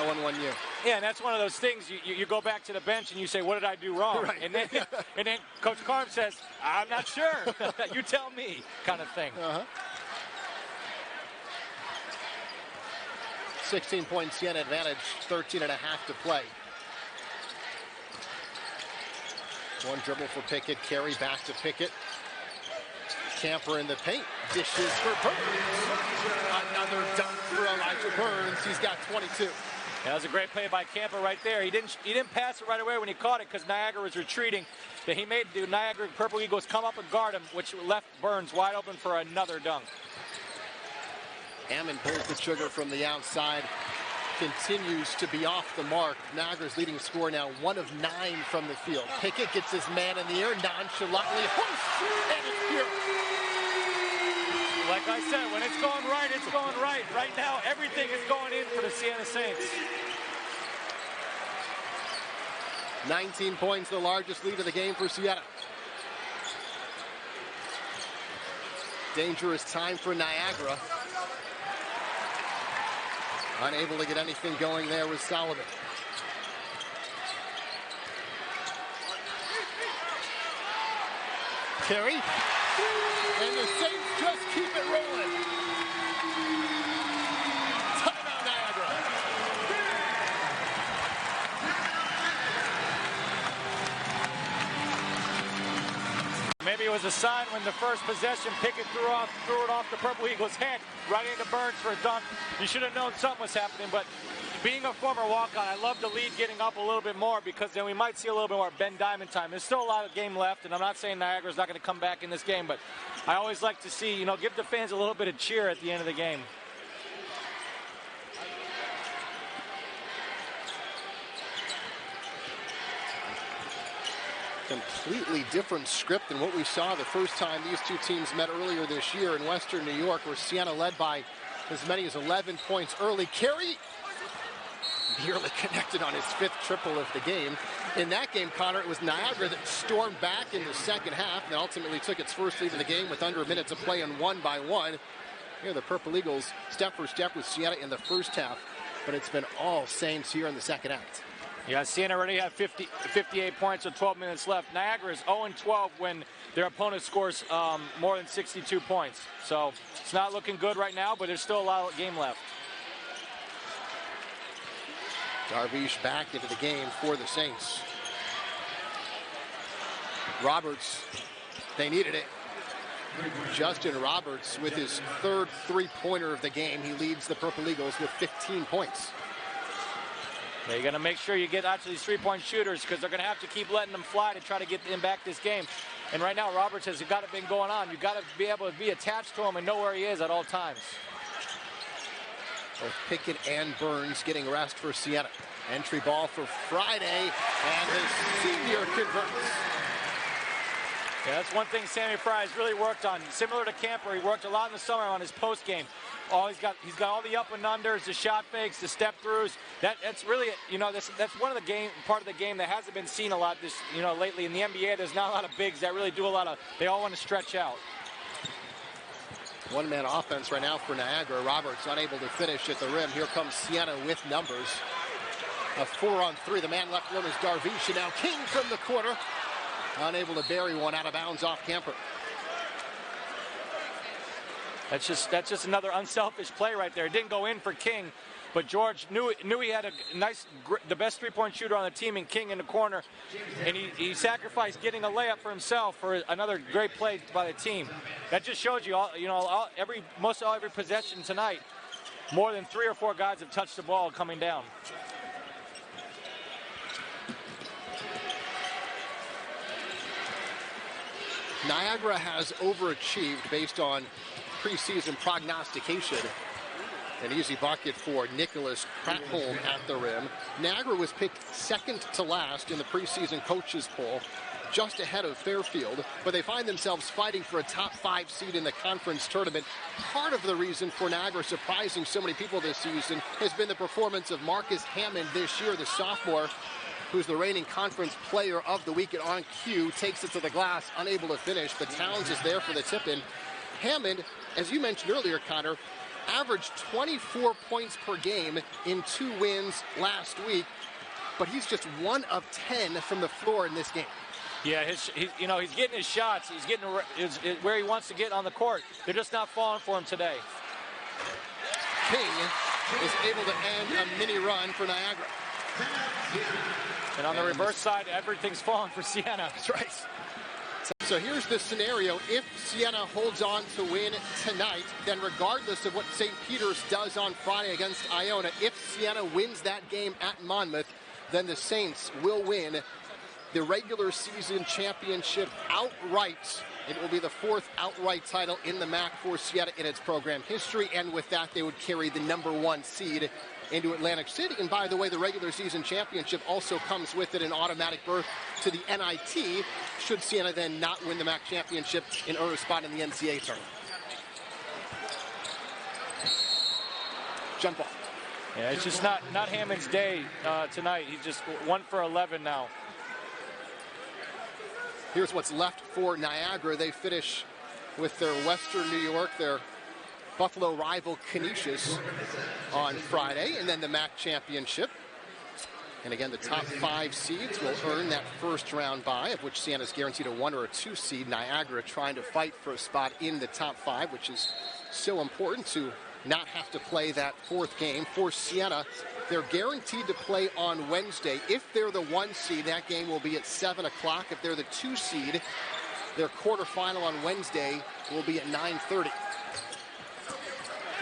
I won you. Yeah, and that's one of those things, you go back to the bench and you say, what did I do wrong? Right. And then Coach Carm says, I'm not sure. You tell me, kind of thing. 16-point Siena advantage, 13 and a half to play. One dribble for Pickett, carry back to Pickett. Camper in the paint, dishes for Burns. Another dunk for Elijah Burns, he's got 22. That was a great play by Camper right there. He didn't pass it right away when he caught it because Niagara was retreating. That he made the Niagara Purple Eagles come up and guard him, which left Burns wide open for another dunk. Hammond pulls the trigger from the outside, continues to be off the mark. Niagara's leading scorer now 1 of 9 from the field. Pickett gets his man in the air, nonchalantly, and it's here. Like I said, when it's going right, it's going right. Right now, everything is going in for the Siena Saints. 19 points, the largest lead of the game for Siena. Dangerous time for Niagara. Unable to get anything going there with Solomon. Carey. And the Saints just keep it rolling. Timeout, Niagara. Maybe it was a sign when the first possession, Pickett threw it off the Purple Eagles' head, right into Burns for a dunk. You should have known something was happening, but being a former walk-on, I love the lead getting up a little bit more because then we might see a little bit more Ben Diamond time. There's still a lot of game left, and I'm not saying Niagara's not going to come back in this game, but I always like to see, give the fans a little bit of cheer at the end of the game. Completely different script than what we saw the first time these two teams met earlier this year in Western New York, where Siena led by as many as 11 points early. Carey nearly connected on his 5th triple of the game. In that game, Connor, it was Niagara that stormed back in the second half and ultimately took its first lead of the game with under a minute to play and won by 1. Here the Purple Eagles step for step with Siena in the first half, but it's been all Saints here in the second act. Yeah, Siena already had 58 points with 12 minutes left. Niagara is 0-12 when their opponent scores more than 62 points. So it's not looking good right now, but there's still a lot of game left. Darvish back into the game for the Saints. Roberts, they needed it. Justin Roberts with his 3rd three-pointer of the game. He leads the Purple Eagles with 15 points. Yeah, you got to make sure you get out to these three-point shooters because they're going to have to keep letting them fly to try to get them back this game. And right now, Roberts has got it been going on. You've got to be able to be attached to him and know where he is at all times. Both Pickett and Burns getting rest for Siena. Entry ball for Friday, and the senior converts. Yeah, that's one thing Sammy Fry has really worked on. Similar to Camper, he worked a lot in the summer on his post game. He's got all the up and unders, the shot fakes, the step throughs. That's really, that's one of the part of the game that hasn't been seen a lot lately. In the NBA, there's not a lot of bigs that really do a lot of, they all want to stretch out. One-man offense right now for Niagara. Roberts unable to finish at the rim. Here comes Siena with numbers. A 4-on-3. The man left alone is Darvish, and now King from the corner. Unable to bury one out of bounds off Camper. That's just another unselfish play right there. It didn't go in for King, but George knew he had the best three-point shooter on the team in King in the corner, and he sacrificed getting a layup for himself for another great play by the team. That just shows you, every possession tonight, more than 3 or 4 guys have touched the ball coming down. Niagara has overachieved based on preseason prognostication. An easy bucket for Nicholas Kratholm at the rim. Niagara was picked second to last in the preseason coaches poll, just ahead of Fairfield, but they find themselves fighting for a top 5 seed in the conference tournament. Part of the reason for Niagara surprising so many people this season has been the performance of Marcus Hammond this year, the sophomore, who's the reigning conference player of the week on cue, takes it to the glass, unable to finish, but Towns is there for the tip-in. Hammond, as you mentioned earlier, Connor, averaged 24 points per game in 2 wins last week, but he's just 1 of 10 from the floor in this game. Yeah, he's getting his shots. He's getting where he wants to get on the court. They're just not falling for him today. King is able to end a mini run for Niagara. And on the reverse side, everything's falling for Siena. That's right. So here's the scenario. If Siena holds on to win tonight, then regardless of what St. Peter's does on Friday against Iona, if Siena wins that game at Monmouth, then the Saints will win the regular season championship outright. It will be the 4th outright title in the MAC for Siena in its program history, and with that, they would carry the #1 seed into Atlantic City. And by the way, the regular season championship also comes with it an automatic berth to the NIT, should Siena then not win the MAC championship and earn a spot in the NCAA tournament. Jump ball. Yeah, it's just not Hammond's day tonight. He's just 1 for 11 now. Here's what's left for Niagara. They finish with their Western New York, their Buffalo rival Canisius on Friday, and then the MAC championship. And again, the top 5 seeds will earn that first round bye, of which Siena is guaranteed a 1 or a 2 seed. Niagara trying to fight for a spot in the top 5, which is so important to not have to play that 4th game. For Siena, they're guaranteed to play on Wednesday. If they're the 1 seed, that game will be at 7 o'clock. If they're the 2 seed, their quarterfinal on Wednesday will be at 9:30.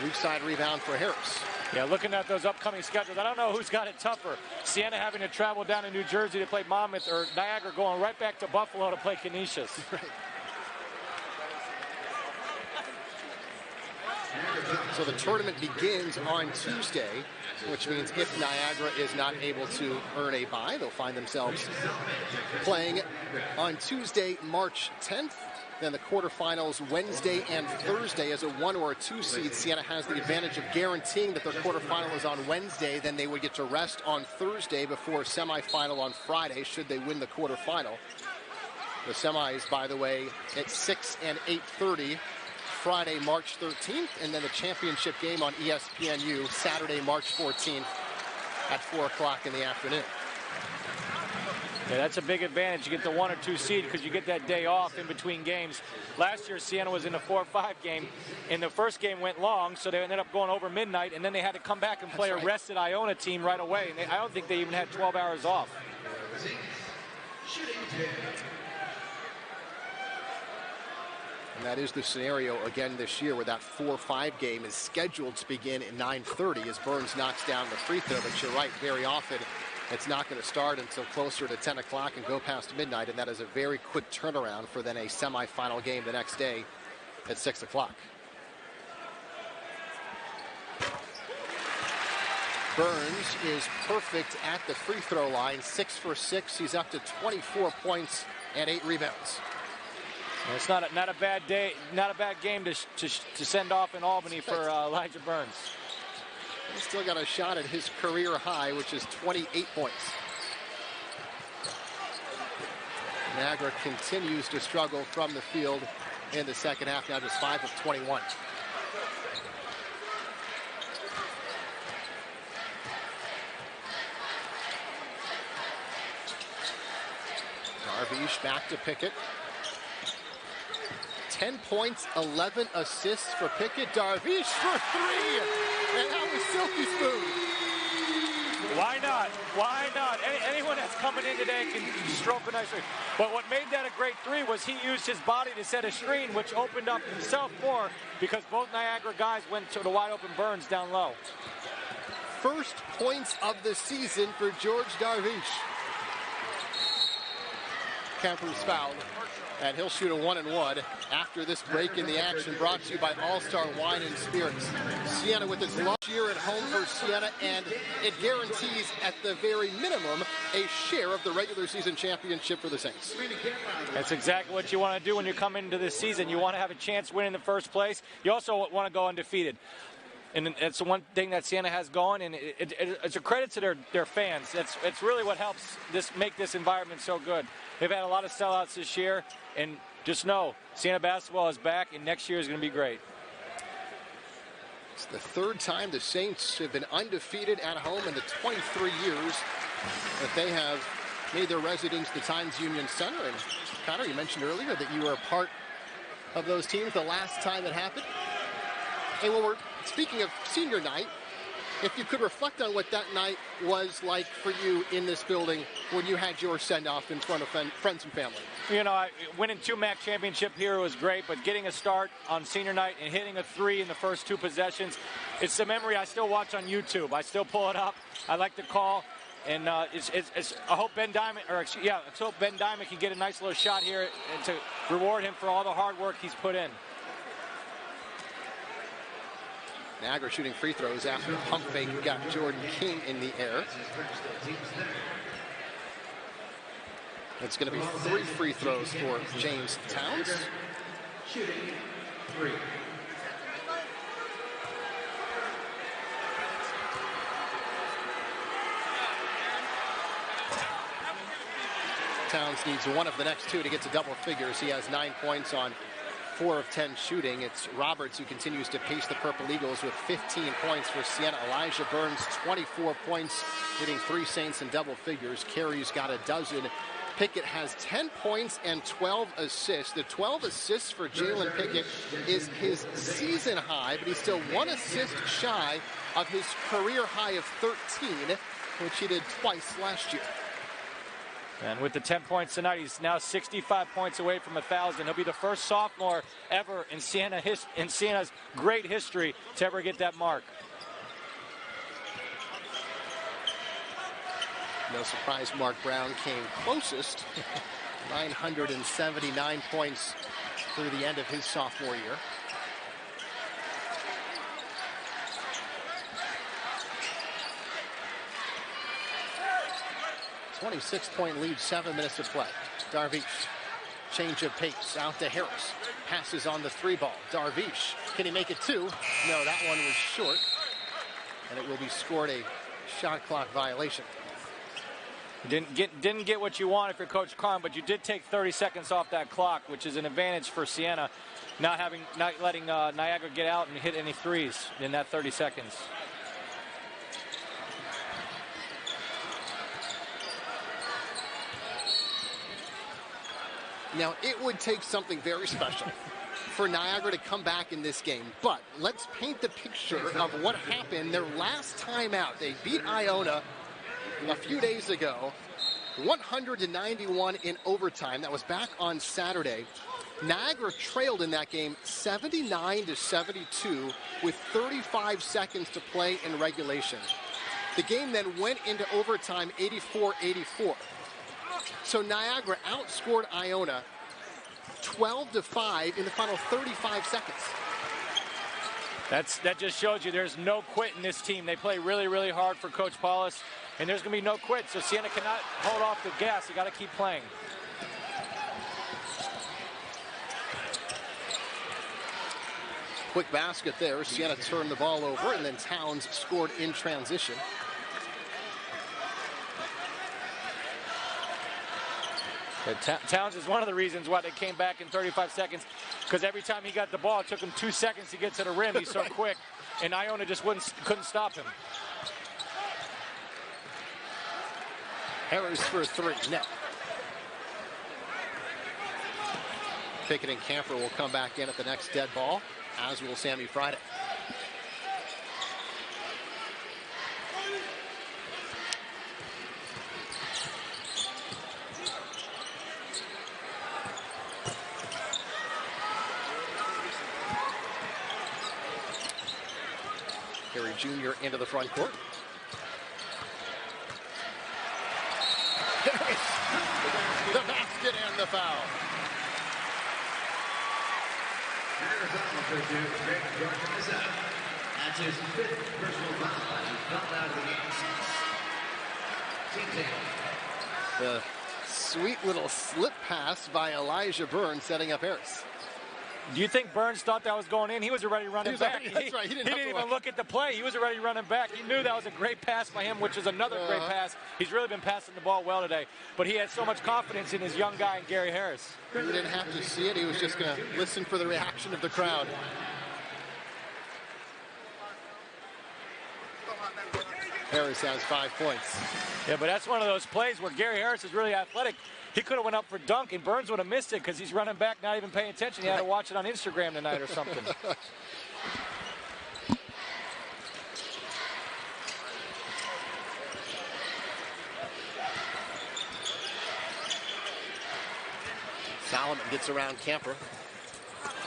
Weak side rebound for Harris. Yeah, looking at those upcoming schedules, I don't know who's got it tougher. Siena having to travel down to New Jersey to play Monmouth, or Niagara going right back to Buffalo to play Canisius. Right. So the tournament begins on Tuesday, which means if Niagara is not able to earn a bye, they'll find themselves playing on Tuesday, March 10th. Then the quarterfinals Wednesday and Thursday as a 1 or a 2 seed. Siena has the advantage of guaranteeing that their quarterfinal is on Wednesday. Then they would get to rest on Thursday before semifinal on Friday should they win the quarterfinal. The semis, by the way, at 6 and 8:30 Friday, March 13th, and then the championship game on ESPNU Saturday, March 14th at 4 o'clock in the afternoon. Yeah, that's a big advantage. You get the 1 or 2 seed because you get that day off in between games. Last year, Siena was in a 4-5 game, and the first game went long, so they ended up going over midnight, and then they had to come back and play a rested Iona team right away. And I don't think they even had 12 hours off. And that is the scenario again this year where that 4-5 game is scheduled to begin at 9:30 as Burns knocks down the free throw. But you're right, very often it's not going to start until closer to 10 o'clock and go past midnight, and that is a very quick turnaround for then a semifinal game the next day at 6 o'clock. Burns is perfect at the free throw line, 6 for 6. He's up to 24 points and 8 rebounds. It's not a bad day, not a bad game to send off in Albany for Elijah Burns. He's still got a shot at his career high, which is 28 points. Niagara continues to struggle from the field in the second half, now just 5 of 21. Darvish back to Pickett. 10 points, 11 assists for Pickett. Darvish for 3. And that was silky smooth. Why not? Why not? Anyone that's coming in today can stroke a nice 3. But what made that a great 3 was he used his body to set a screen, which opened up himself more because both Niagara guys went to the wide open Burns down low. First points of the season for George Darvish. Kemper's foul, and he'll shoot a 1-and-1 after this break in the action, brought to you by All-Star Wine and Spirits. Siena with its last year at home for Siena, and it guarantees at the very minimum a share of the regular season championship for the Saints. That's exactly what you want to do when you come into this season. You want to have a chance winning in the first place. You also want to go undefeated. And it's the one thing that Siena has going, and it's a credit to their fans. It's really what helps make this environment so good. They've had a lot of sellouts this year, and just know Siena basketball is back, and next year is going to be great. It's the third time the Saints have been undefeated at home in the 23 years that they have made their residence the Times Union Center. And Connor, you mentioned earlier that you were a part of those teams the last time it happened. And when we're speaking of senior night, if you could reflect on what that night was like for you in this building when you had your send-off in front of friends and family. You know, winning 2 MAC championship here was great, but getting a start on senior night and hitting a 3 in the first 2 possessions, it's a memory I still watch on YouTube. I still pull it up. I like the call. And I hope Ben Diamond, let's hope Ben Diamond can get a nice little shot here and to reward him for all the hard work he's put in. Niagara shooting free throws after a pump fake got Jordan King in the air. It's going to be 3 free throws for James Towns. Shooting 3. Towns needs one of the next 2 to get to double figures. He has 9 points on 4 of 10 shooting. It's Roberts who continues to pace the Purple Eagles with 15 points for Siena. Elijah Burns, 24 points, hitting 3 Saints in double figures. Carey's got a dozen. Pickett has 10 points and 12 assists. The 12 assists for Jalen Pickett is his season high, but he's still 1 assist shy of his career high of 13, which he did twice last year. And with the 10 points tonight, he's now 65 points away from 1,000. He'll be the first sophomore ever in Siena's great history to ever get that mark. No surprise, Mark Brown came closest. 979 points through the end of his sophomore year. .6 lead, 7 minutes to play. Darvish, change of pace, out to Harris. Passes on the 3 ball. Darvish, can he make it 2? No, that one was short. And it will be scored a shot clock violation. Didn't get what you want if you're Coach Carm, but you did take 30 seconds off that clock, which is an advantage for Siena, not letting Niagara get out and hit any threes in that 30 seconds. Now, it would take something very special for Niagara to come back in this game, but let's paint the picture of what happened their last time out. They beat Iona a few days ago, 100-91 in overtime. That was back on Saturday. Niagara trailed in that game 79-72 with 35 seconds to play in regulation. The game then went into overtime 84-84. So Niagara outscored Iona 12-5 in the final 35 seconds. That just shows you there's no quit in this team. They play really, really hard for Coach Paulus, and there's going to be no quit. So Siena cannot hold off the gas. You got to keep playing. Quick basket there. Siena turned the ball over, and then Towns scored in transition. Towns is one of the reasons why they came back in 35 seconds, because every time he got the ball, it took him 2 seconds to get to the rim. He's so quick, and Iona just couldn't stop him. Harris for 3, net. Pickett and Camper will come back in at the next dead ball, as will Sammy Friday. Harry Jr. into the front court. The basket. basket and the foul. That's his 5th personal foul. He fouled out of the game. The sweet little slip pass by Elijah Burns setting up Harris. Do you think Burns thought that was going in? He was already running back. That's right. He didn't even look at the play. He was already running back. He knew that was a great pass by him, which is another great pass. He's really been passing the ball well today. But he had so much confidence in his young guy, Gary Harris. He didn't have to see it. He was just going to listen for the reaction of the crowd. Harris has 5 points. Yeah, but that's one of those plays where Gary Harris is really athletic. He could have went up for dunk, and Burns would have missed it because he's running back, not even paying attention. He had to watch it on Instagram tonight or something. Solomon gets around Camper.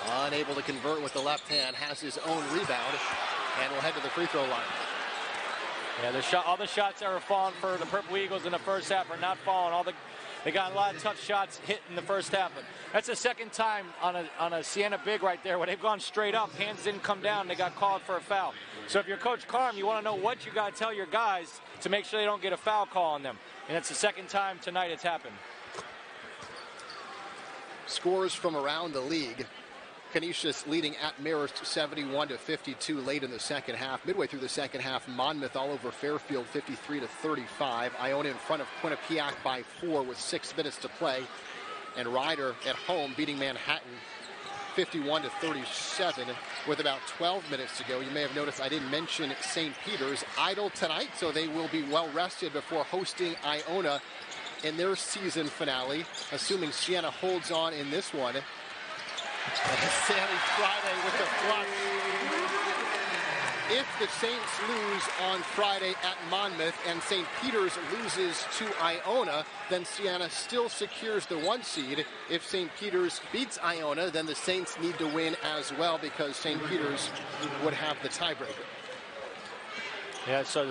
Unable to convert with the left hand. Has his own rebound and will head to the free throw line. Yeah, all the shots that were falling for the Purple Eagles in the first half are not falling. They got a lot of tough shots hit in the first half. But that's the second time on a Siena big right there where they've gone straight up. Hands didn't come down. They got called for a foul. So if you're Coach Carm, you want to know what you got to tell your guys to make sure they don't get a foul call on them. And it's the second time tonight it's happened. Scores from around the league. Canisius leading at Marist 71-52 late in the second half. Midway through the second half, Monmouth all over Fairfield 53-35. Iona in front of Quinnipiac by 4 with 6 minutes to play. And Ryder at home beating Manhattan 51-37 with about 12 minutes to go. You may have noticed I didn't mention St. Peter's idle tonight, so they will be well rested before hosting Iona in their season finale, assuming Siena holds on in this one. Sammy Friday with the flush. If the Saints lose on Friday at Monmouth and St. Peter's loses to Iona, then Siena still secures the 1 seed. If St. Peter's beats Iona, then the Saints need to win as well because St. Peter's would have the tiebreaker. Yeah, so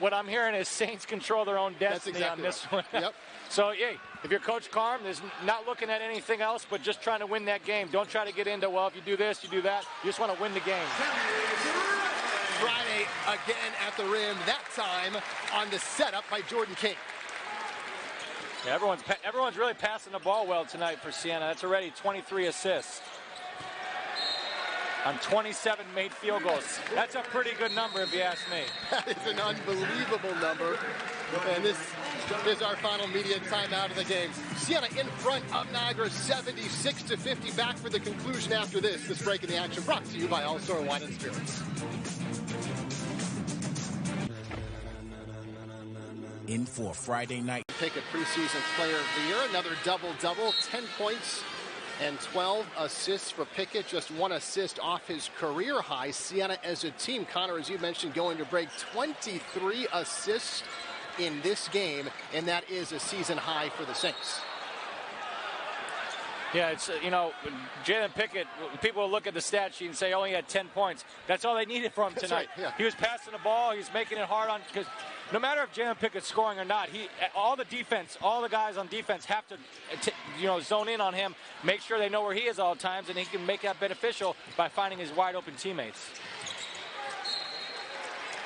what I'm hearing is Saints control their own destiny on this one. Yep. So, hey, if you're Coach Carm, there's not looking at anything else but just trying to win that game. Don't try to get into, well, if you do this, you do that. You just want to win the game. Friday again at the rim, that time on the setup by Jordan King. Yeah, everyone's really passing the ball well tonight for Siena. That's already 23 assists on 27 made field goals. That's a pretty good number if you ask me. That is an unbelievable number. And this is our final media timeout of the game. Siena in front of Niagara 76-50. Back for the conclusion after this. This break in the action brought to you by All-Star Wine and Spirits. In for Friday night. Pick a preseason player of the year. Another double-double. 10 points and 12 assists for Pickett. Just 1 assist off his career high. Siena as a team, Connor, as you mentioned, going to break 23 assists in this game, and that is a season high for the Saints. Yeah, it's, Jalen Pickett, people will look at the stat sheet and say, oh, he had 10 points. That's all they needed from him tonight. Right, yeah. He was passing the ball. He was making it hard on, because no matter if Jalen Pickett's scoring or not, all the guys on defense have to, zone in on him, make sure they know where he is all the times, and he can make that beneficial by finding his wide open teammates.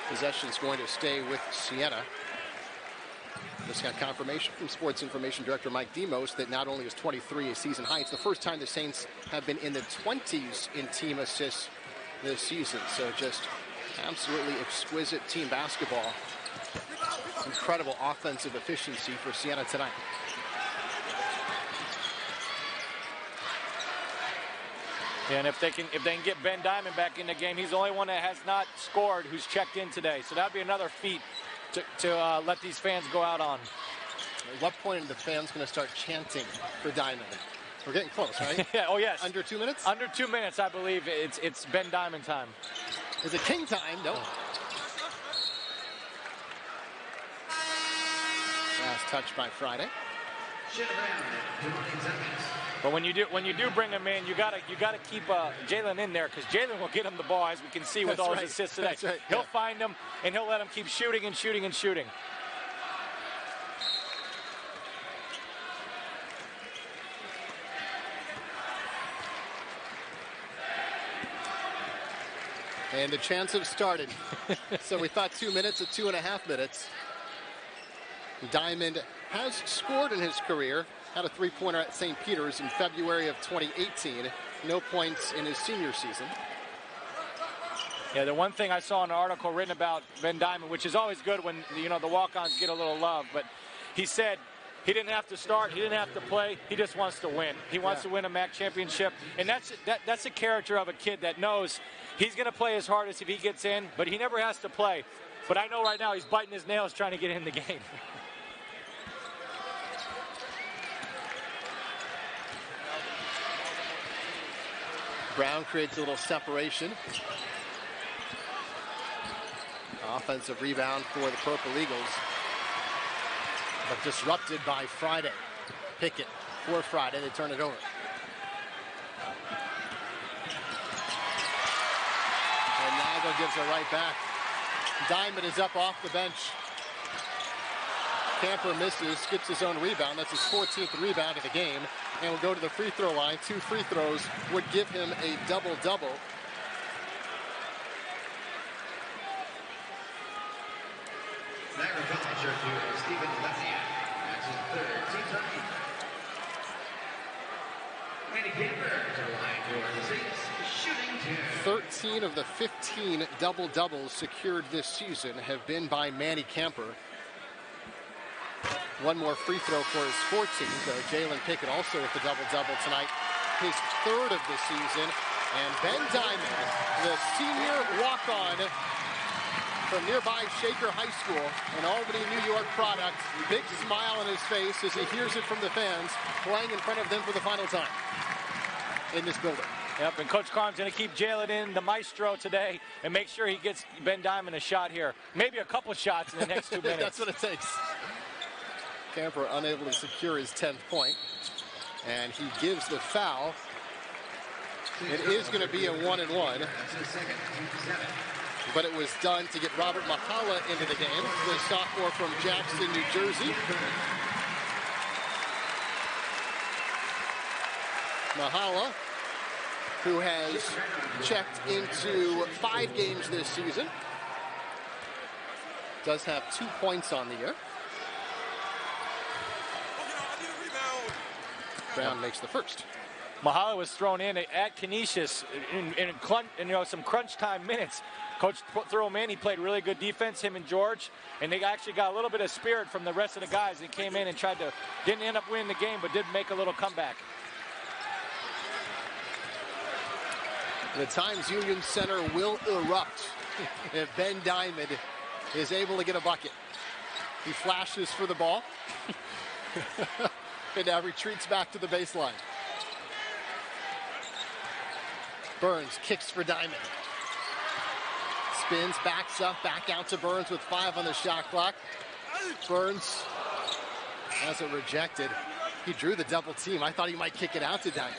Possession's going to stay with Siena. Just got confirmation from Sports Information Director Mike Demos that not only is 23 a season high, it's the first time the Saints have been in the 20s in team assists this season. So just absolutely exquisite team basketball. Incredible offensive efficiency for Siena tonight. And if they can get Ben Diamond back in the game, he's the only one that has not scored who's checked in today. So that'd be another feat to let these fans go out on. At what point are the fans going to start chanting for Diamond? We're getting close, right? Yeah, oh, yes. Under 2 minutes? Under 2 minutes, I believe. It's Ben Diamond time. Is it King time? No. Last touch by Friday. But when you do bring him in, you gotta keep Jalen in there, because Jalen will get him the ball, as we can see with all his assists today. Right. He'll find him and he'll let him keep shooting and shooting and shooting. And the chants have started. So we thought 2 minutes at 2.5 minutes. Diamond has scored in his career. Had a three-pointer at St. Peter's in February of 2018. No points in his senior season. Yeah, the one thing I saw in an article written about Ben Diamond, which is always good when, you know, the walk-ons get a little love, but he said he didn't have to start, he didn't have to play, he just wants to win. He wants to win a MAC championship, and that's the character of a kid that knows he's going to play his hardest if he gets in, but he never has to play. But I know right now he's biting his nails trying to get in the game. Brown creates a little separation. Offensive rebound for the Purple Eagles, but disrupted by Friday. Pickett for Friday, they turn it over. And Niagara gives it right back. Diamond is up off the bench. Camper misses, gets his own rebound. That's his 14th rebound of the game. And will go to the free throw line. 2 free throws would give him a double-double. Niagara College shirt to Stephen Lefniak. That's his third team time. Manny Camper to the line for the Saints, shooting 2. 13 of the 15 double-doubles secured this season have been by Manny Camper. One more free throw for his 14th. Jalen Pickett also with the double-double tonight. His third of the season. And Ben Diamond, the senior walk-on from nearby Shaker High School, an Albany, New York product. Big smile on his face as he hears it from the fans, playing in front of them for the final time in this building. Yep, and Coach Carm's going to keep Jalen in, the maestro today, and make sure he gets Ben Diamond a shot here. Maybe a couple shots in the next 2 minutes. That's what it takes. Camper unable to secure his 10th point, and he gives the foul. It is going to be a 1-and-1, but it was done to get Robert Mahala into the game, the sophomore from Jackson, New Jersey. Mahala, who has checked into 5 games this season, does have 2 points on the year. Brown makes the first. Mahala was thrown in at Canisius in some crunch time minutes. Coach threw him in. He played really good defense, him and George, and they actually got a little bit of spirit from the rest of the guys. They came in and didn't end up winning the game, but did make a little comeback. The Times Union Center will erupt if Ben Diamond is able to get a bucket. He flashes for the ball. And now retreats back to the baseline. Burns kicks for Diamond. Spins, backs up, back out to Burns with 5 on the shot clock. Burns has it rejected. He drew the double team. I thought he might kick it out to Diamond.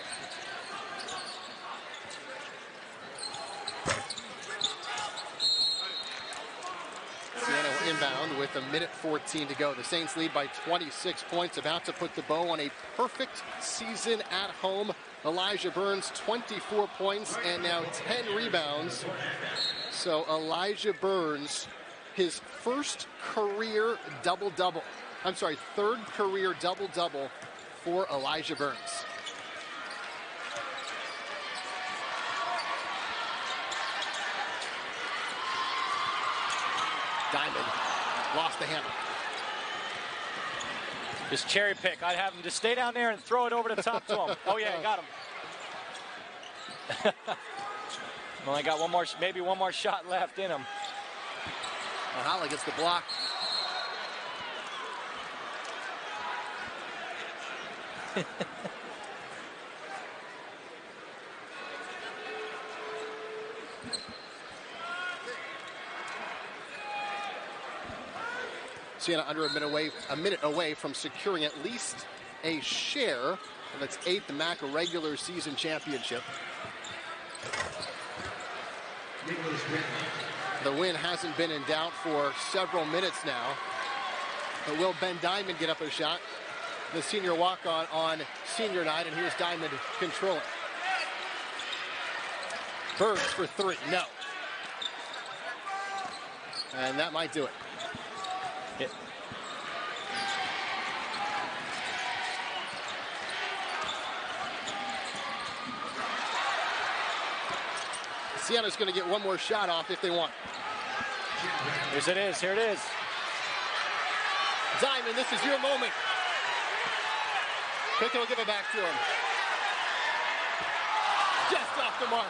Siena will inbound with 1:14 to go. The Saints lead by 26 points, about to put the bow on a perfect season at home. Elijah Burns, 24 points and now 10 rebounds. So Elijah Burns, his third career double-double for Elijah Burns. Diamond lost the handle. Just cherry pick. I'd have him just stay down there and throw it over the top to him. Oh, yeah, got him. Only got maybe one more shot left in him. Mahala gets the block. Siena under a minute away from securing at least a share of its 8th MAC regular season championship. The win hasn't been in doubt for several minutes now. But will Ben Diamond get up a shot? The senior walk-on on senior night, and here's Diamond controlling. Burns for 3, no. And that might do it. Yeah. Siena's going to get one more shot off if they want. Yes, it is. Here it is. Diamond, this is your moment. Pickett will give it back to him. Just off the mark.